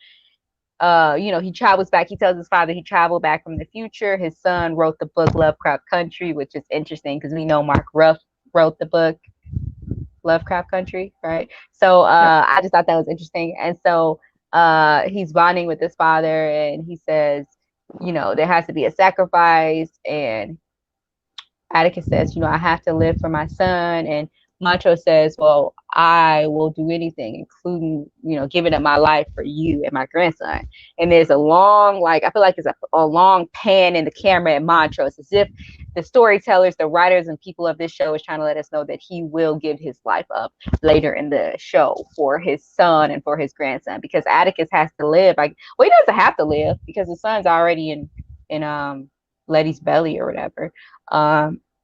how he travels back. He tells his father he traveled back from the future. His son wrote the book Lovecraft Country, which is interesting because we know Mark Ruff wrote the book Lovecraft Country, right? So I just thought that was interesting. And so he's bonding with his father, and he says, there has to be a sacrifice. And Atticus says, I have to live for my son. And Montrose says, well, I will do anything, including, giving up my life for you and my grandson. And there's a long, I feel like it's a long pan in the camera at Montrose, as if the storytellers, the writers, and people of this show is trying to let us know that he will give his life up later in the show for his son and for his grandson, because Atticus has to live. He doesn't have to live because his son's already in Leti's belly or whatever.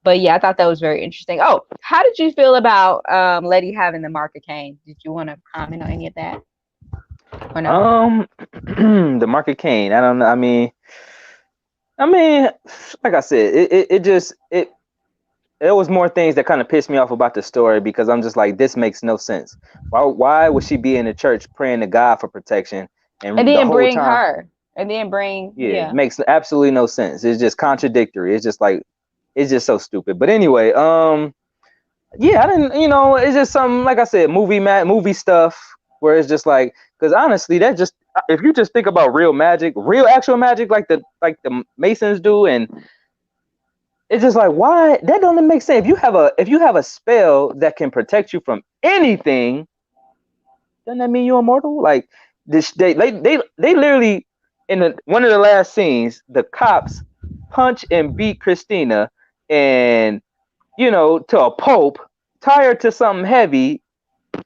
But yeah, I thought that was very interesting. Oh, how did you feel about Leti having the mark of Cain? Did you want to comment on any of that? Or no? The mark of Cain. I don't know. I mean, like I said, there was more things that kind of pissed me off about the story, because I'm just like, this makes no sense. Why would she be in the church praying to God for protection and then the bring time, her and then bring it makes absolutely no sense. It's just contradictory. It's just like, it's just so stupid. But anyway, I didn't, it's just some, like I said, movie stuff where it's just like, because honestly, that just, if you just think about real actual magic, like the Masons do, and it's just like, why? That doesn't make sense. If you have a spell that can protect you from anything, doesn't that mean you're immortal? Like this, they literally, in one of the last scenes, the cops punch and beat Christina, and to a pulp, tie her to something heavy,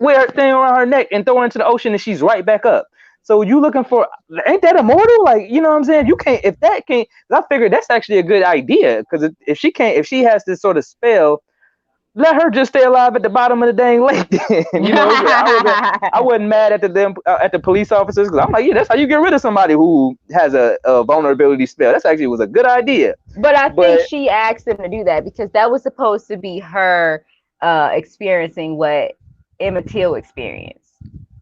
wear her thing around her neck, and throw her into the ocean, and she's right back up. So you looking for, ain't that immortal? Like, you know what I'm saying? You can't, if that can't, I figured that's actually a good idea, because if she has this sort of spell, let her just stay alive at the bottom of the dang lake. Then, I wasn't mad at the police officers, because I'm like, yeah, that's how you get rid of somebody who has a vulnerability spell. That's actually was a good idea. But I think she asked him to do that because that was supposed to be her experiencing what Emmett Till experienced.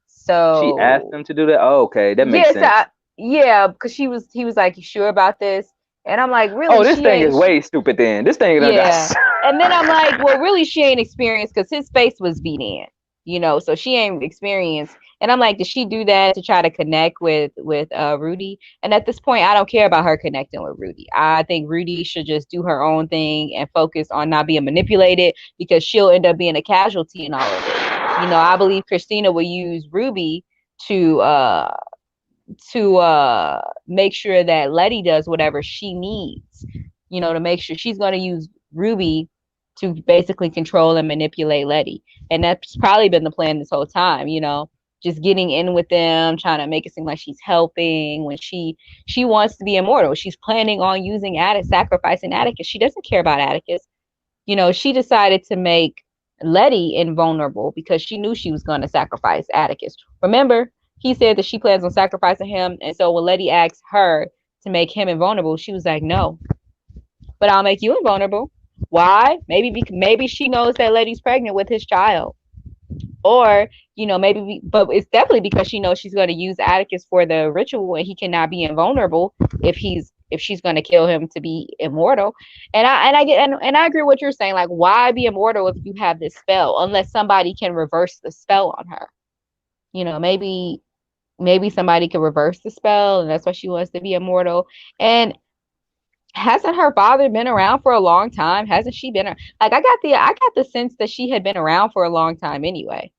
So she asked him to do that. Oh, okay, that makes sense. Because he was like, you sure about this? And I'm like, really? Oh, this thing is way stupid then. This thing is And then I'm like, well, really, she ain't experienced, because his face was beat in, so she ain't experienced. And I'm like, did she do that to try to connect with Rudy? And at this point, I don't care about her connecting with Rudy. I think Rudy should just do her own thing and focus on not being manipulated, because she'll end up being a casualty in all of it. I believe Christina will use Ruby to make sure that Leti does whatever she needs, to make sure. She's going to use Ruby to basically control and manipulate Leti. And that's probably been the plan this whole time, just getting in with them, trying to make it seem like she's helping when she wants to be immortal. She's planning on using sacrificing Atticus. She doesn't care about Atticus. She decided to make Leti invulnerable because she knew she was going to sacrifice Atticus. Remember, he said that she plans on sacrificing him. And so when Leti asked her to make him invulnerable, she was like, no, but I'll make you invulnerable. Why? Maybe she knows that Leti's pregnant with his child. Or, but it's definitely because she knows she's going to use Atticus for the ritual, and he cannot be invulnerable if she's going to kill him to be immortal. And I agree with what you're saying. Like, why be immortal if you have this spell, unless somebody can reverse the spell on her? Maybe maybe somebody could reverse the spell, and that's why she wants to be immortal. And hasn't her father been around for a long time? Hasn't she been like, I got the sense that she had been around for a long time anyway.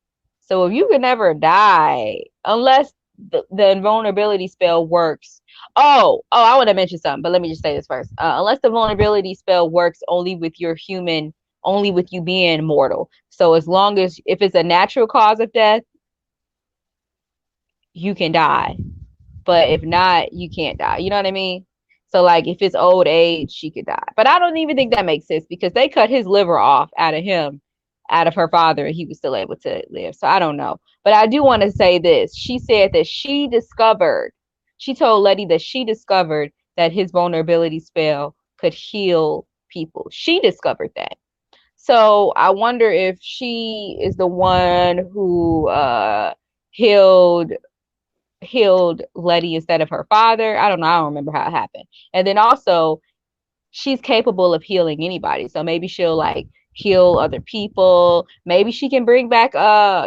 So if you could never die, unless the invulnerability spell works. I want to mention something, but let me just say this first. Unless the vulnerability spell works only with your human, only with you being mortal. So as long as if it's a natural cause of death, you can die. But if not, you can't die. You know what I mean? So like if it's old age, she could die. But I don't even think that makes sense because they cut his liver off out of him, out of her father, and he was still able to live. So I don't know. But I do want to say this. She said that she told Leti that she discovered that his vulnerability spell could heal people. She discovered that. So I wonder if she is the one who healed Leti instead of her father. I don't know. I don't remember how it happened. And then also, she's capable of healing anybody. So maybe she'll like heal other people. Maybe she can bring back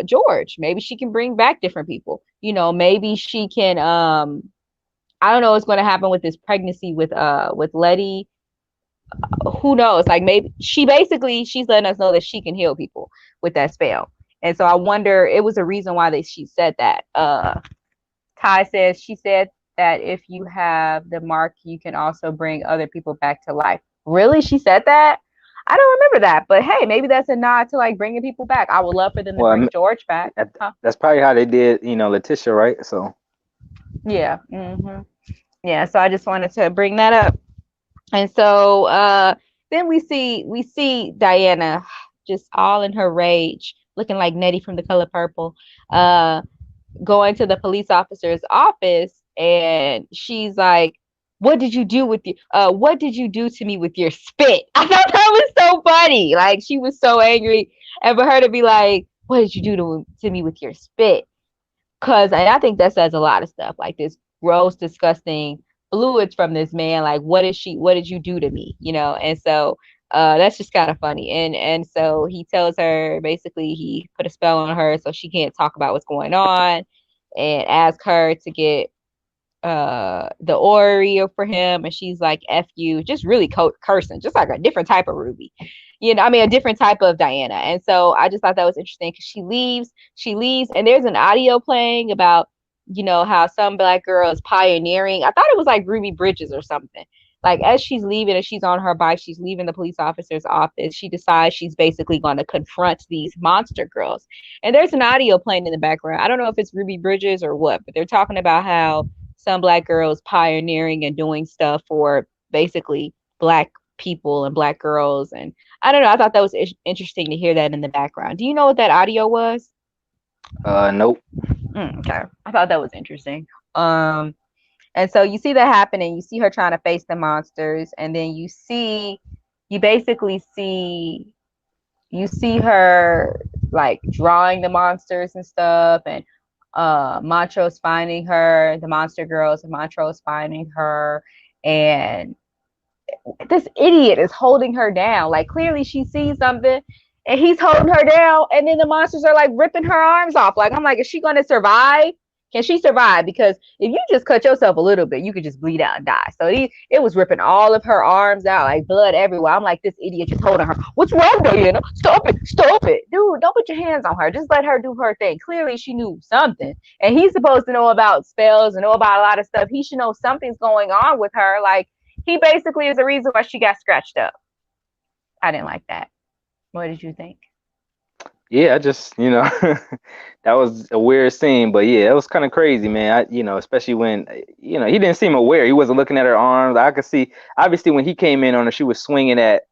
George. Maybe she can bring back different people. You know, maybe she can I don't know what's going to happen with this pregnancy with Leti. Who knows? Like maybe she's letting us know that she can heal people with that spell. And so I wonder, it was a reason why she said that. Ty says she said that if you have the mark, you can also bring other people back to life. Really? She said that? I don't remember that, but hey, maybe that's a nod to like bringing people back. I would love for them to bring George back. That's probably how they did, Letitia, right? So yeah, yeah. So I just wanted to bring that up, and so then we see Dianna just all in her rage, looking like Nettie from The Color Purple. Going to the police officer's office, and she's like, what did you do to me with your spit? I thought that was so funny. Like she was so angry, and for her to be like, what did you do to me with your spit? And I think that says a lot of stuff, like this gross, disgusting fluids from this man. Like what did you do to me? And so that's just kind of funny. And so he tells her, basically he put a spell on her so she can't talk about what's going on, and ask her to get the orrery for him, and she's like, F you, just really cursing, just like a different type of Ruby. A different type of Diana. And so I just thought that was interesting because she leaves, and there's an audio playing about how some Black girl is pioneering. I thought it was like Ruby Bridges or something. Like as she's leaving, and she's on her bike, she's leaving the police officer's office, she decides she's basically going to confront these monster girls. And there's an audio playing in the background. I don't know if it's Ruby Bridges or what, but they're talking about how some Black girls pioneering and doing stuff for basically Black people and Black girls. And I don't know, I thought that was interesting to hear that in the background. Do you know what that audio was? Nope. Okay. I thought that was interesting. And so you see that happening. You see her trying to face the monsters, and then you basically see her like drawing the monsters and stuff, and Montrose finding her, the monster girls, and Montrose finding her, and this idiot is holding her down. Like clearly she sees something, and he's holding her down, and then the monsters are like ripping her arms off. Like I'm like, is she gonna survive? Can she survive? Because if you just cut yourself a little bit, you could just bleed out and die. So it was ripping all of her arms out, like blood everywhere. I'm like, this idiot just holding her. What's wrong, Diana? Stop it. Dude, don't put your hands on her. Just let her do her thing. Clearly she knew something. And he's supposed to know about spells and know about a lot of stuff. He should know something's going on with her. Like he basically is the reason why she got scratched up. I didn't like that. What did you think? Yeah, I just, that was a weird scene, but yeah, it was kind of crazy, man. Especially when, he didn't seem aware. He wasn't looking at her arms. I could see, obviously, when he came in on her, she was swinging at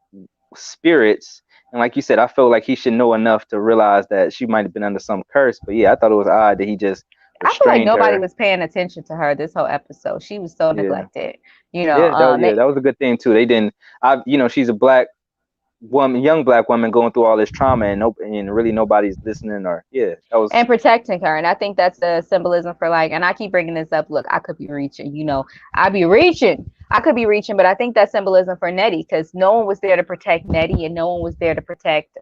spirits. And like you said, I felt like he should know enough to realize that she might have been under some curse. But yeah, I thought it was odd that he just restrained her. I feel like nobody was paying attention to her this whole episode. She was so neglected. That was a good thing too. They didn't, she's a Black woman, young Black woman going through all this trauma, and really nobody's listening, and protecting her. And I think that's the symbolism for like, and I keep bringing this up. Look, I could be reaching, I could be reaching, but I think that's symbolism for Nettie, because no one was there to protect Nettie, and no one was there to protect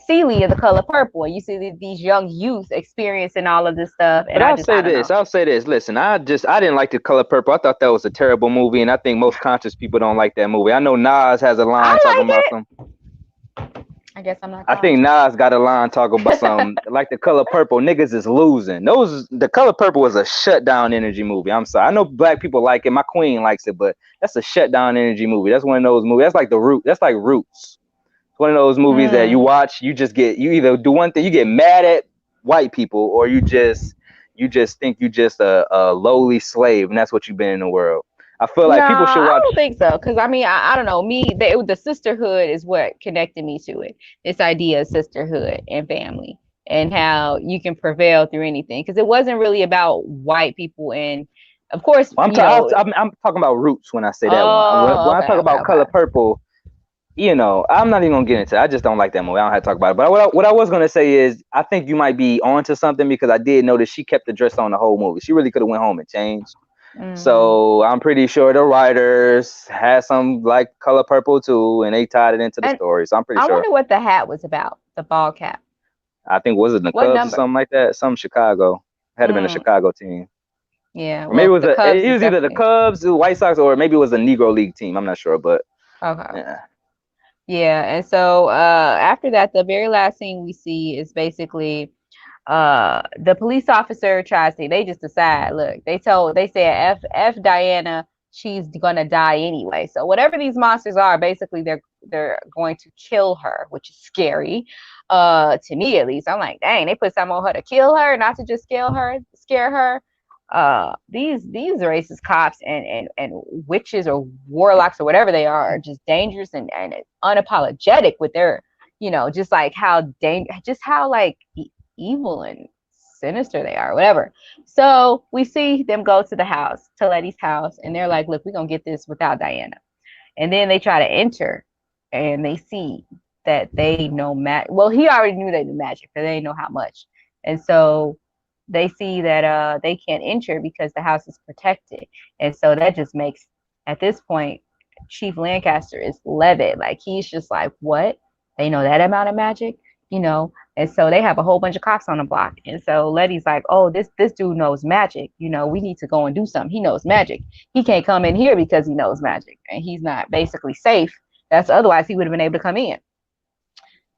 Celia the color purple, and you see these young youth experiencing all of this stuff. And But I I'll don't know. say this. Listen, I didn't like The Color Purple. I thought that was a terrible movie, and I think most conscious people don't like that movie. I know Nas has a line talking about some. I guess I'm not. I think Nas got a line talking about some like The Color Purple. Niggas is losing. The Color Purple was a shutdown energy movie. I'm sorry. I know black people like it. My queen likes it, but that's a shutdown energy movie. That's one of those movies. That's like the root. That's like Roots. It's one of those movies that you watch. You either do one thing. You get mad at white people, or you just think you just a lowly slave, and that's what you've been in the world. I feel like people should watch. I don't think so, because I mean, I don't know. The sisterhood is what connected me to it. This idea of sisterhood and family, and how you can prevail through anything. Because it wasn't really about white people, and of course, I'm talking about Roots when I say that one. When I talk about Color Purple, I'm not even gonna get into it. I just don't like that movie. I don't have to talk about it. But what I was gonna say is, I think you might be onto something, because I did notice she kept the dress on the whole movie. She really could have went home and changed. So I'm pretty sure the writers had some like Color Purple too, and they tied it into the story. So I'm pretty sure. I wonder what the hat was about. The ball cap. I think was it the Cubs or something like that? Some Chicago. It had to been a Chicago team. Yeah. Or maybe it was either the Cubs, the White Sox, or maybe it was a Negro League team. I'm not sure, but okay. Yeah. And so after that, the very last thing we see is basically the police officer tries to, they just decide, look, they said F Dianna, she's gonna die anyway. So whatever these monsters are, basically they're going to kill her, which is scary. To me at least. I'm like, dang, they put something on her to kill her, not to just scare her. These racist cops and witches or warlocks or whatever they are just dangerous and unapologetic with their, just like how like evil and sinister they are, whatever. So we see them go to the house, to Leti's house, and they're like, look, we're gonna get this without Dianna. And then they try to enter, and they see that they know magic. Well, he already knew they knew magic, but they didn't know how much. And so they see that they can't enter because the house is protected. And so that just makes, at this point, Chief Lancaster is livid. Like, he's just like, what? They know that amount of magic? And so they have a whole bunch of cops on the block. And so Leti's like, oh, this dude knows magic. We need to go and do something. He knows magic. He can't come in here because he knows magic. And he's not basically safe. Otherwise he would have been able to come in.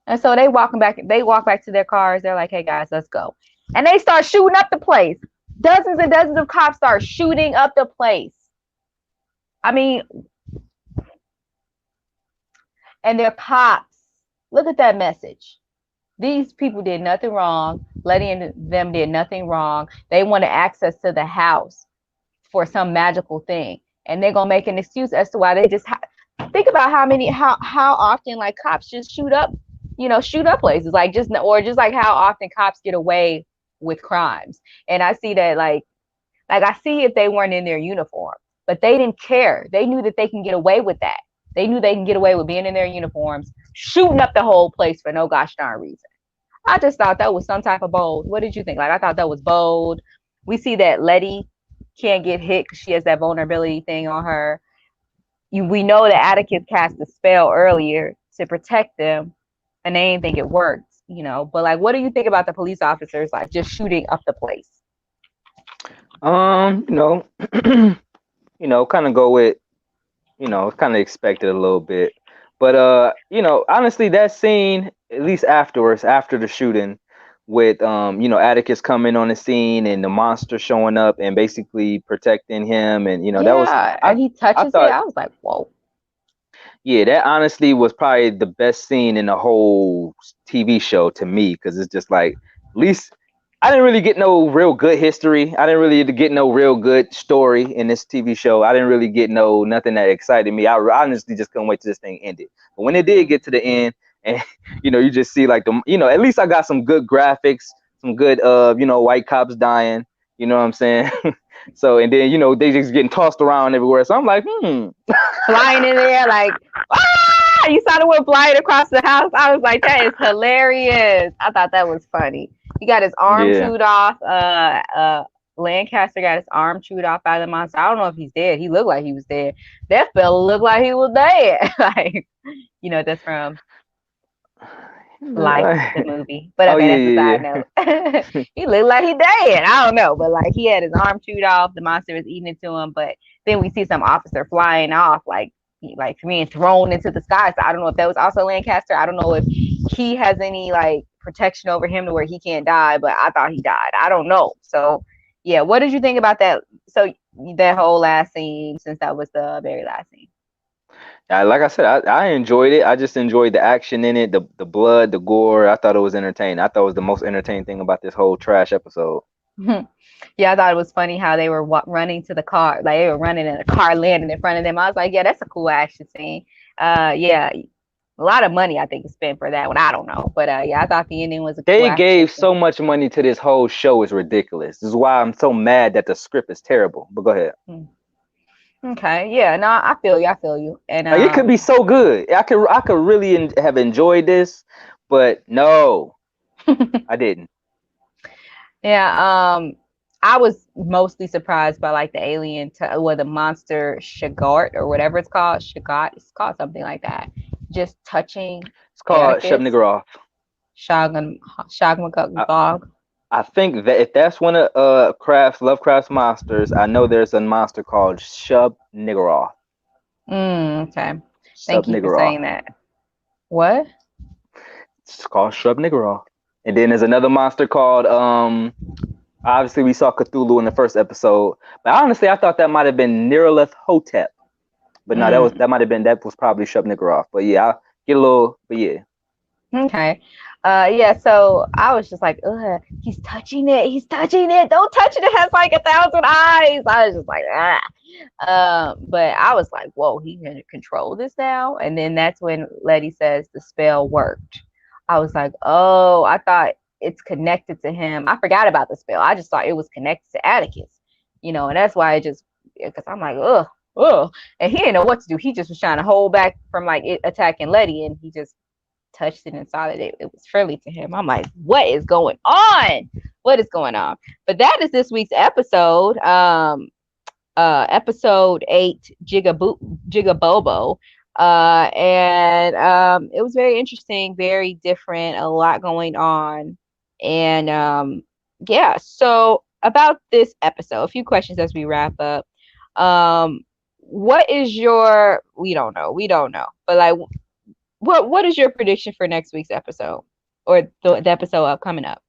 And so they walk back to their cars. They're like, hey guys, let's go. And they start shooting up the place. Dozens and dozens of cops start shooting up the place. I mean, and they're cops. Look at that message. These people did nothing wrong. Leti and them did nothing wrong. They wanted access to the house for some magical thing. And they're going to make an excuse as to why they just think about how often like cops just shoot up places, like just like how often cops get away with crimes. And I see that like I see if they weren't in their uniform, but they didn't care. They knew that they can get away with that. They knew they can get away with being in their uniforms, shooting up the whole place for no gosh darn reason. I just thought that was some type of bold. What did you think? Like, I thought that was bold. We see that Leti can't get hit because she has that vulnerability thing on her. We know that Atticus cast a spell earlier to protect them, and they didn't think it worked, But like, what do you think about the police officers like just shooting up the place? Kind of go with, kind of expected a little bit. But honestly, that scene, at least afterwards, after the shooting, with Atticus coming on the scene and the monster showing up and basically protecting him, and that was, and he touches it. I was like, whoa. Yeah, that honestly was probably the best scene in the whole TV show to me, because it's just like, at least I didn't really get no real good history. I didn't really get no real good story in this TV show. I didn't really get nothing that excited me. I honestly just couldn't wait till this thing ended. But when it did get to the end, and you just see like at least I got some good graphics, some good white cops dying. You know what I'm saying? So, and then they just getting tossed around everywhere. So I'm like, flying in there like, ah! You saw the one flying across the house. I was like, that is hilarious. I thought that was funny. He got his arm chewed off. Lancaster got his arm chewed off by the monster. I don't know if he's dead. He looked like he was dead. That fella looked like he was dead. Like, that's from. liked the movie. But Oh okay, that's a yeah, side yeah, note. He looked like he dead. I don't know, but like he had his arm chewed off. The monster was eating it to him. But then we see some officer flying off, like being thrown into the sky. So I don't know if that was also Lancaster. I don't know if he has any like protection over him to where he can't die. But I thought he died. I don't know. So yeah, what did you think about that? So that whole last scene, since that was the very last scene. yeah. Like I said, I enjoyed it. I just enjoyed the action in it, the blood, the gore. I thought it was entertaining. I thought it was the most entertaining thing about this whole trash episode. Yeah, I thought it was funny how they were running to the car, like they were running and a car landed in front of them. I was like, yeah, that's a cool action scene. Yeah, a lot of money I think is spent for that one. I don't know, but yeah, I thought the ending was a cool They action gave scene. so much money to this whole show. It's ridiculous. This is why I'm so mad that the script is terrible. But go ahead. Okay, yeah, no, I feel you. I feel you. And Like, it could be so good. I could really have enjoyed this, but no, I didn't. yeah, I was mostly surprised by like the alien or the monster shoggoth or whatever it's called. Shoggoth, it's called something like that. Just touching It's called Shub Atticus. Nigger Off. I, Shoggoth. I think that if that's one of Lovecraft's monsters, I know there's a monster called Shub Nigger Off. Okay. Shub Thank you for Nigger Off. saying that. What? It's called Shub Nigger Off. And then there's another monster called obviously we saw Cthulhu in the first episode, but honestly I thought that might have been Nirlith Hotep. But no, that was probably Shub Nigger Off. But yeah, I'll get a little, but yeah. Okay. Yeah, so I was just like, ugh, he's touching it. He's touching it. Don't touch it. It has like 1,000 eyes. I was just like, ah. But I was like, whoa, he can control this now. And then that's when Leti says the spell worked. I was like, oh, I thought it's connected to him. I forgot about the spell. I just thought it was connected to Atticus, and that's why because I'm like, ugh. And he didn't know what to do. He just was trying to hold back from like it attacking Leti, and he just touched it and saw that it was friendly to him. I'm like, what is going on? What is going on? But that is this week's episode. Episode 8, Jig-a-Bobo. And it was very interesting, very different, a lot going on. And yeah, so about this episode, a few questions as we wrap up. What is your we don't know, but like what is your prediction for next week's episode or the episode coming up?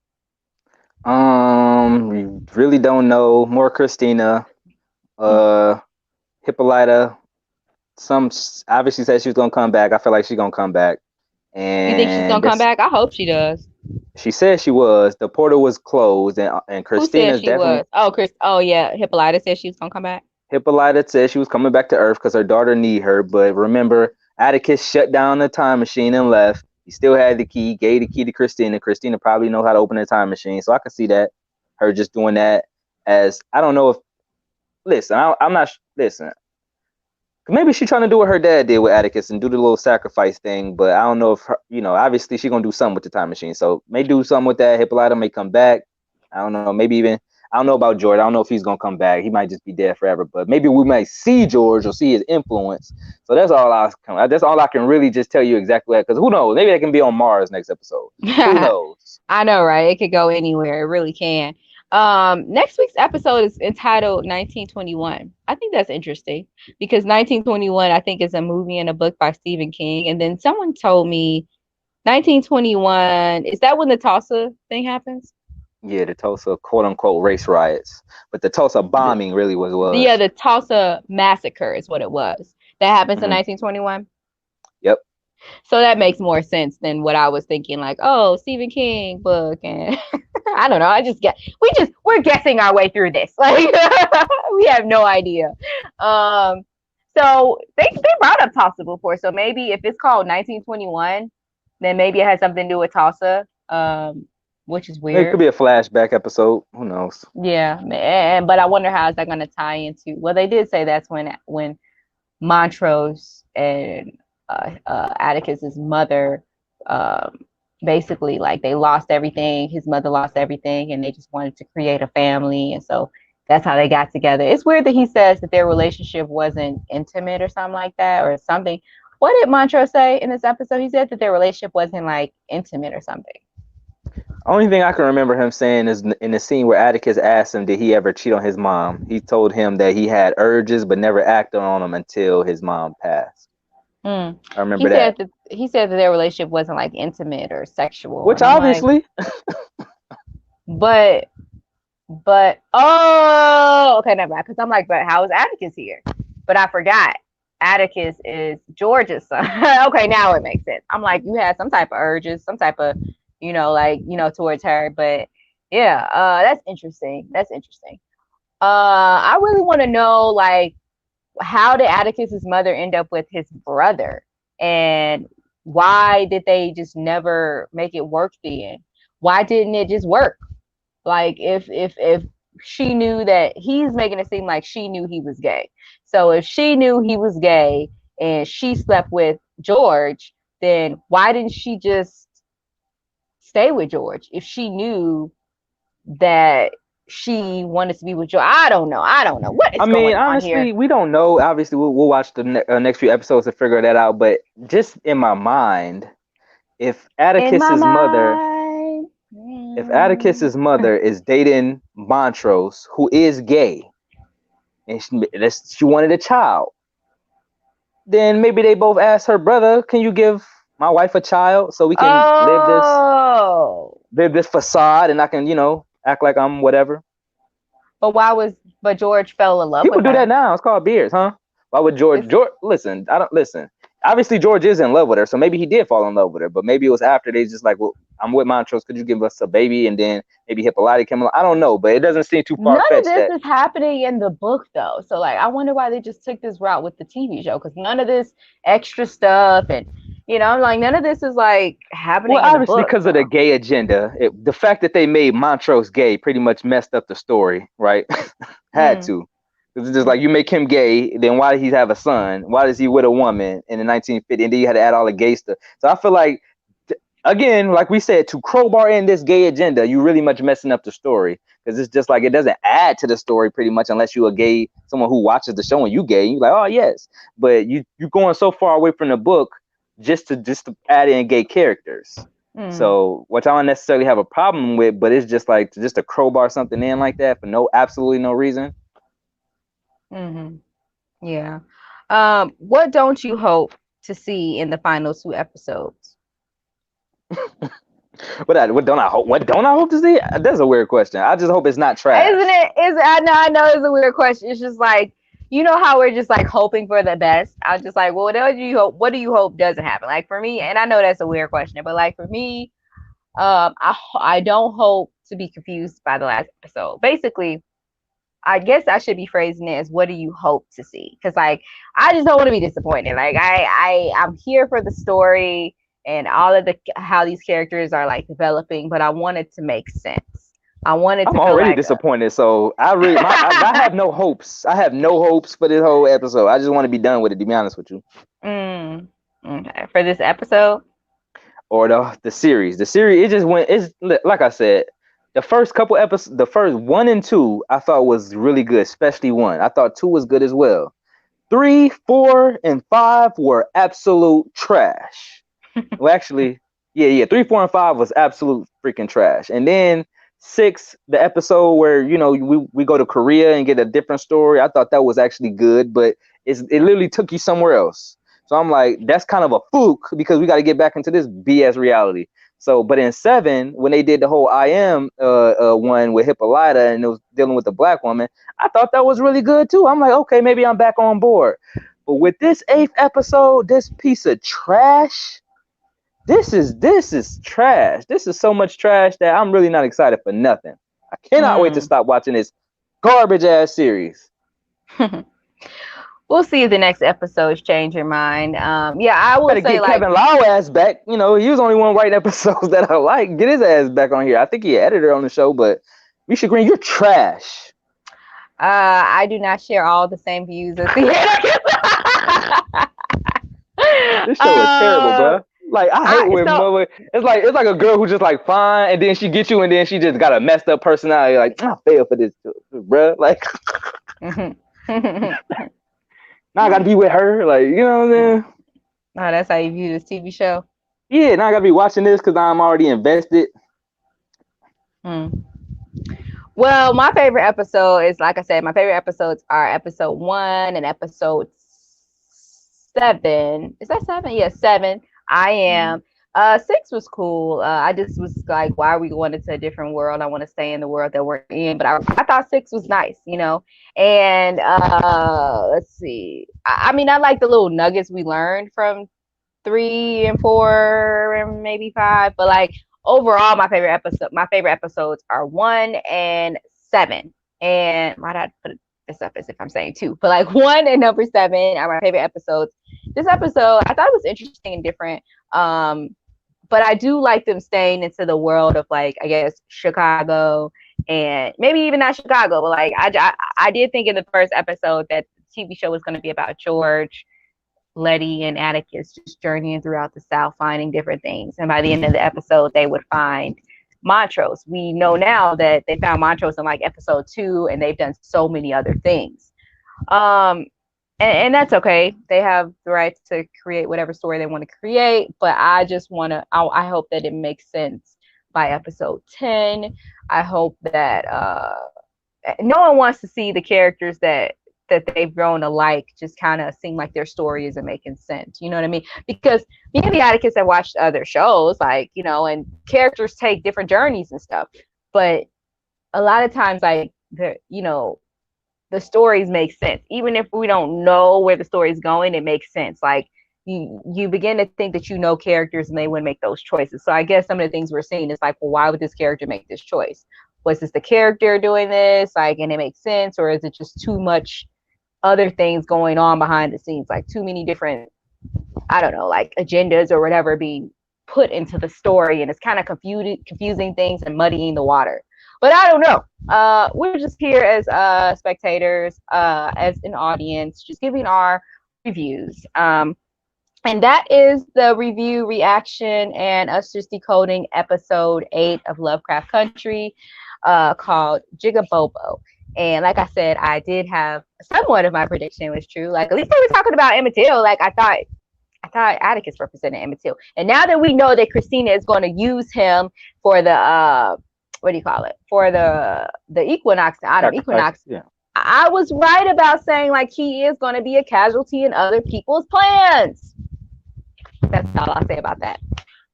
We really don't know. More Christina, Hippolyta. Some obviously said she was gonna come back. I feel like she's gonna come back. And you think she's gonna come back? I hope she does. She said she was. The portal was closed, and Christina's definitely. Was? Oh, Chris. Oh yeah, Hippolyta said she was gonna come back. Hippolyta said she was coming back to Earth because her daughter need her. But remember, Atticus shut down the time machine and left. He still had the key, gave the key to Christina. Christina probably knows how to open the time machine. So I could see that, her just doing that as, I don't know if, I'm not, maybe she's trying to do what her dad did with Atticus and do the little sacrifice thing. But I don't know if, obviously she's going to do something with the time machine. So may do something with that. Hippolyta may come back. I don't know. Maybe even, I don't know about George. I don't know if he's gonna come back. He might just be dead forever. But maybe we might see George or see his influence. So that's all I can really just tell you exactly. Because who knows? Maybe they can be on Mars next episode. Who knows? I know, right? It could go anywhere. It really can. Next week's episode is entitled 1921. I think that's interesting because 1921, I think, is a movie and a book by Stephen King. And then someone told me 1921 is that when the Tulsa thing happens? Yeah, the Tulsa quote unquote race riots, but the Tulsa bombing really was. Yeah, the Tulsa massacre is what it was. That happens in 1921. Yep. So that makes more sense than what I was thinking. Like, oh, Stephen King book, and I don't know. We're guessing our way through this. Like, we have no idea. So they brought up Tulsa before. So maybe if it's called 1921, then maybe it has something to do with Tulsa. Which is weird. It could be a flashback episode. Who knows? Yeah, but I wonder how is that going to tie into? Well, they did say that's when Montrose and Atticus's mother, basically, like they lost everything. His mother lost everything, and they just wanted to create a family, and so that's how they got together. It's weird that he says that their relationship wasn't intimate or something like that, or something. What did Montrose say in this episode? He said that their relationship wasn't like intimate or something. Only thing I can remember him saying is in the scene where Atticus asked him, did he ever cheat on his mom? He told him that he had urges but never acted on them until his mom passed. I remember that. He said that their relationship wasn't like intimate or sexual. Which obviously. But oh, okay, never mind. Because I'm like, but how is Atticus here? But I forgot. Atticus is George's son. Okay, now it makes sense. I'm like, you had some type of urges, some type of, towards her. But yeah, that's interesting. I really want to know, like, how did Atticus's mother end up with his brother? And why did they just never make it work then? Why didn't it just work? Like, if she knew that, he's making it seem like she knew he was gay. So if she knew he was gay and she slept with George, then why didn't she just stay with George if she knew that she wanted to be with George? I don't know. What is going on here? Honestly, we don't know. Obviously, we'll watch the next few episodes to figure that out. But just in my mind, if Atticus's mother is dating Montrose, who is gay, and she wanted a child, then maybe they both asked her brother, can you give my wife a child so we can live this facade and I can, act like I'm whatever. But George fell in love with her. People do that now. It's called beards, huh? Why would George listen? Obviously George is in love with her, so maybe he did fall in love with her, but maybe it was after they just like, well, I'm with Montrose, could you give us a baby? And then maybe Hippolyta came along. I don't know, but it doesn't seem too far-fetched. None of this is happening in the book, though. So, like, I wonder why they just took this route with the TV show, because none of this extra stuff and, none of this is, like, happening in the book. Well, obviously, because of the gay agenda, the fact that they made Montrose gay pretty much messed up the story, right? Had to. It's just like, you make him gay, then why did he have a son? Why is he with a woman in the 1950s? And then you had to add all the gay stuff. So I feel like, again, like we said, to crowbar in this gay agenda, you really much messing up the story, because it's just like, it doesn't add to the story pretty much unless you're a gay, someone who watches the show and you gay. You're like, oh yes, but you're going so far away from the book just to add in gay characters. So, which I don't necessarily have a problem with, but it's just like just to crowbar something in like that for absolutely no reason. Yeah. What don't you hope to see in the final 2 episodes? What don't I hope to see? That's a weird question. I just hope it's not trash. Isn't it? I know it's a weird question. It's just like, how we're just like hoping for the best. I was just like, well, what do you hope doesn't happen? Like, for me, and I know that's a weird question, but like for me, I don't hope to be confused by the last episode. Basically, I guess I should be phrasing it as, what do you hope to see? Because like, I just don't want to be disappointed. Like, I'm here for the story and all of how these characters are like developing, but I want it to make sense. I'm already disappointed, so I have no hopes. I have no hopes for this whole episode. I just want to be done with it, to be honest with you. Okay. For this episode? Or the series. It just went, it's like I said, the first couple episodes, the first 1 and 2, I thought was really good, especially 1. I thought 2 was good as well. 3, 4, and 5 were absolute trash. Well, actually, yeah. 3, 4, and 5 was absolute freaking trash. And then 6, the episode where, we go to Korea and get a different story, I thought that was actually good, but it literally took you somewhere else. So I'm like, that's kind of a fluke, because we got to get back into this BS reality. So, but in 7, when they did the whole I Am one with Hippolyta and it was dealing with the black woman, I thought that was really good too. I'm like, okay, maybe I'm back on board. But with this 8th episode, this piece of trash, this is trash. This is so much trash that I'm really not excited for nothing. I cannot wait to stop watching this garbage ass series. We'll see if the next episodes change your mind. I will say, get like, Kevin Lau ass back. He was the only one writing episodes that I like. Get his ass back on here. I think he edited on the show, but Misha Green, you're trash. I do not share all the same views as the Anarkist. This show is terrible, bro. Like, I hate when mother. It's like a girl who's just like fine, and then she gets you, and then she just got a messed up personality. Like, I fail for this, bro. Like. Now I gotta be with her, like, you know what I'm saying? Oh, that's how you view this TV show. Yeah, now I gotta be watching this because I'm already invested. Hmm. Well, my favorite episode is, like I said, my favorite episodes are episode 1 and episode 7. Is that 7? Yeah, 7. I Mm-hmm. am. 6 was cool. I just was like, why are we going into a different world? I want to stay in the world that we're in. But I thought 6 was nice, you know. And let's see. I mean, I like the little nuggets we learned from 3 and 4 and maybe 5. But like overall, my favorite episodes are 1 and 7. And why did I put this up as if I'm saying 2? But like 1 and number 7 are my favorite episodes. This episode I thought it was interesting and different. But I do like them staying into the world of, like, I guess Chicago, and maybe even not Chicago, but like I did think in the first episode that the TV show was going to be about George, Leti, and Atticus just journeying throughout the South, finding different things. And by the end of the episode, they would find Montrose. We know now that they found Montrose in like episode 2, and they've done so many other things. Um, and that's okay. They have the right to create whatever story they want to create. But I just want to, I hope that it makes sense by episode 10. I hope that no one wants to see the characters that they've grown to like just kind of seem like their story isn't making sense. You know what I mean? Because me and the Atticus have watched other shows, like, you know, and characters take different journeys and stuff. But a lot of times, like, you know, the stories make sense. Even if we don't know where the story is going, it makes sense. Like, you begin to think that you know characters and they wouldn't make those choices. So I guess some of the things we're seeing is like, well, why would this character make this choice? Was this the character doing this? Like, and it makes sense, or is it just too much other things going on behind the scenes, like too many different, I don't know, like agendas or whatever being put into the story, and it's kind of confusing things and muddying the water. But I don't know. We're just here as spectators, as an audience, just giving our reviews. And that is the review, reaction, and us just decoding episode 8 of Lovecraft Country, called Jig-a-Bobo. And like I said, I did have somewhat of my prediction was true. Like, at least they were talking about Emmett Till. Like, I thought Atticus represented Emmett Till. And now that we know that Christina is going to use him for the what do you call it? For the equinox, the autumn equinox. Yeah. I was right about saying like he is going to be a casualty in other people's plans. That's all I'll say about that.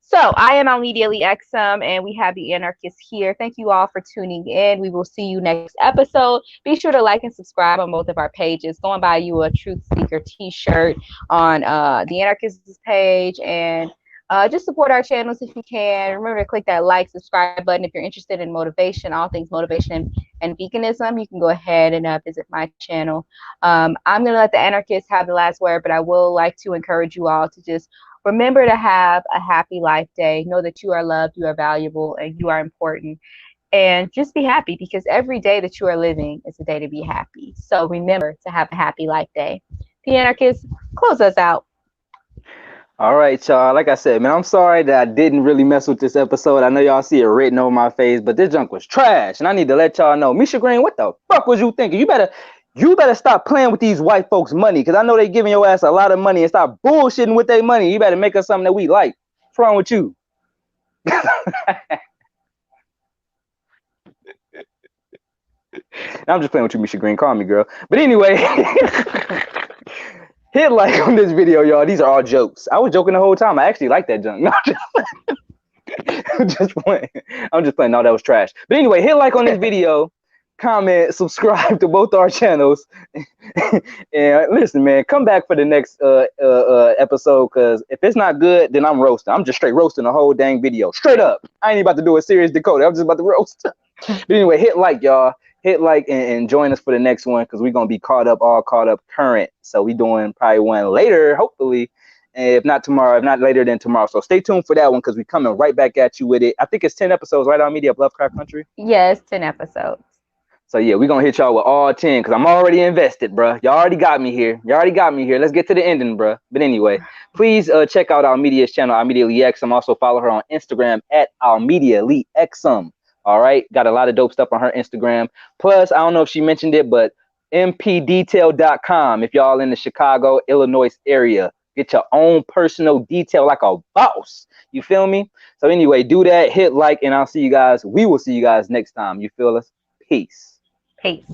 So I am Almedia Exum, and we have the Anarkist here. Thank you all for tuning in. We will see you next episode. Be sure to like and subscribe on both of our pages. Go and buy you a Truth Seeker t-shirt on the Anarkist's page, and just support our channels if you can. Remember to click that like, subscribe button. If you're interested in motivation, all things motivation and veganism, you can go ahead and visit my channel. I'm going to let the Anarchist have the last word, but I will like to encourage you all to just remember to have a happy life day. Know that you are loved, you are valuable, and you are important. And just be happy, because every day that you are living is a day to be happy. So remember to have a happy life day. The Anarchist, close us out. All right, y'all. Like I said, man, I'm sorry that I didn't really mess with this episode. I know y'all see it written on my face, but this junk was trash. And I need to let y'all know. Misha Green, what the fuck was you thinking? You better stop playing with these white folks' money, because I know they giving your ass a lot of money, and stop bullshitting with their money. You better make us something that we like. What's wrong with you? I'm just playing with you, Misha Green. Call me, girl. But anyway, hit like on this video, y'all. These are all jokes. I was joking the whole time. I actually like that junk. No, I'm just playing. I'm just playing. No, that was trash. But anyway, hit like on this video, comment, subscribe to both our channels, and listen, man, come back for the next episode, because if it's not good, then I'm roasting. I'm just straight roasting the whole dang video, straight up. I ain't about to do a serious decode. I'm just about to roast. But anyway, hit like, y'all. Hit like and join us for the next one, because we're gonna be all caught up current. So we doing probably one later, hopefully. And if not tomorrow, if not later than tomorrow. So stay tuned for that one, because we coming right back at you with it. I think it's 10 episodes, right, Almedia, of Lovecraft Country? Yes, 10 episodes. So yeah, we're gonna hit y'all with all 10, because I'm already invested, bruh. Y'all already got me here. Let's get to the ending, bruh. But anyway, please check out Almedia's channel, Almedia Exum. Also follow her on Instagram at Almedia Exum. All right, got a lot of dope stuff on her Instagram. Plus, I don't know if she mentioned it, but mpdetail.com if y'all in the Chicago, Illinois area. Get your own personal detail like a boss. You feel me? So anyway, do that, hit like, and I'll see you guys. We will see you guys next time. You feel us? Peace. Peace.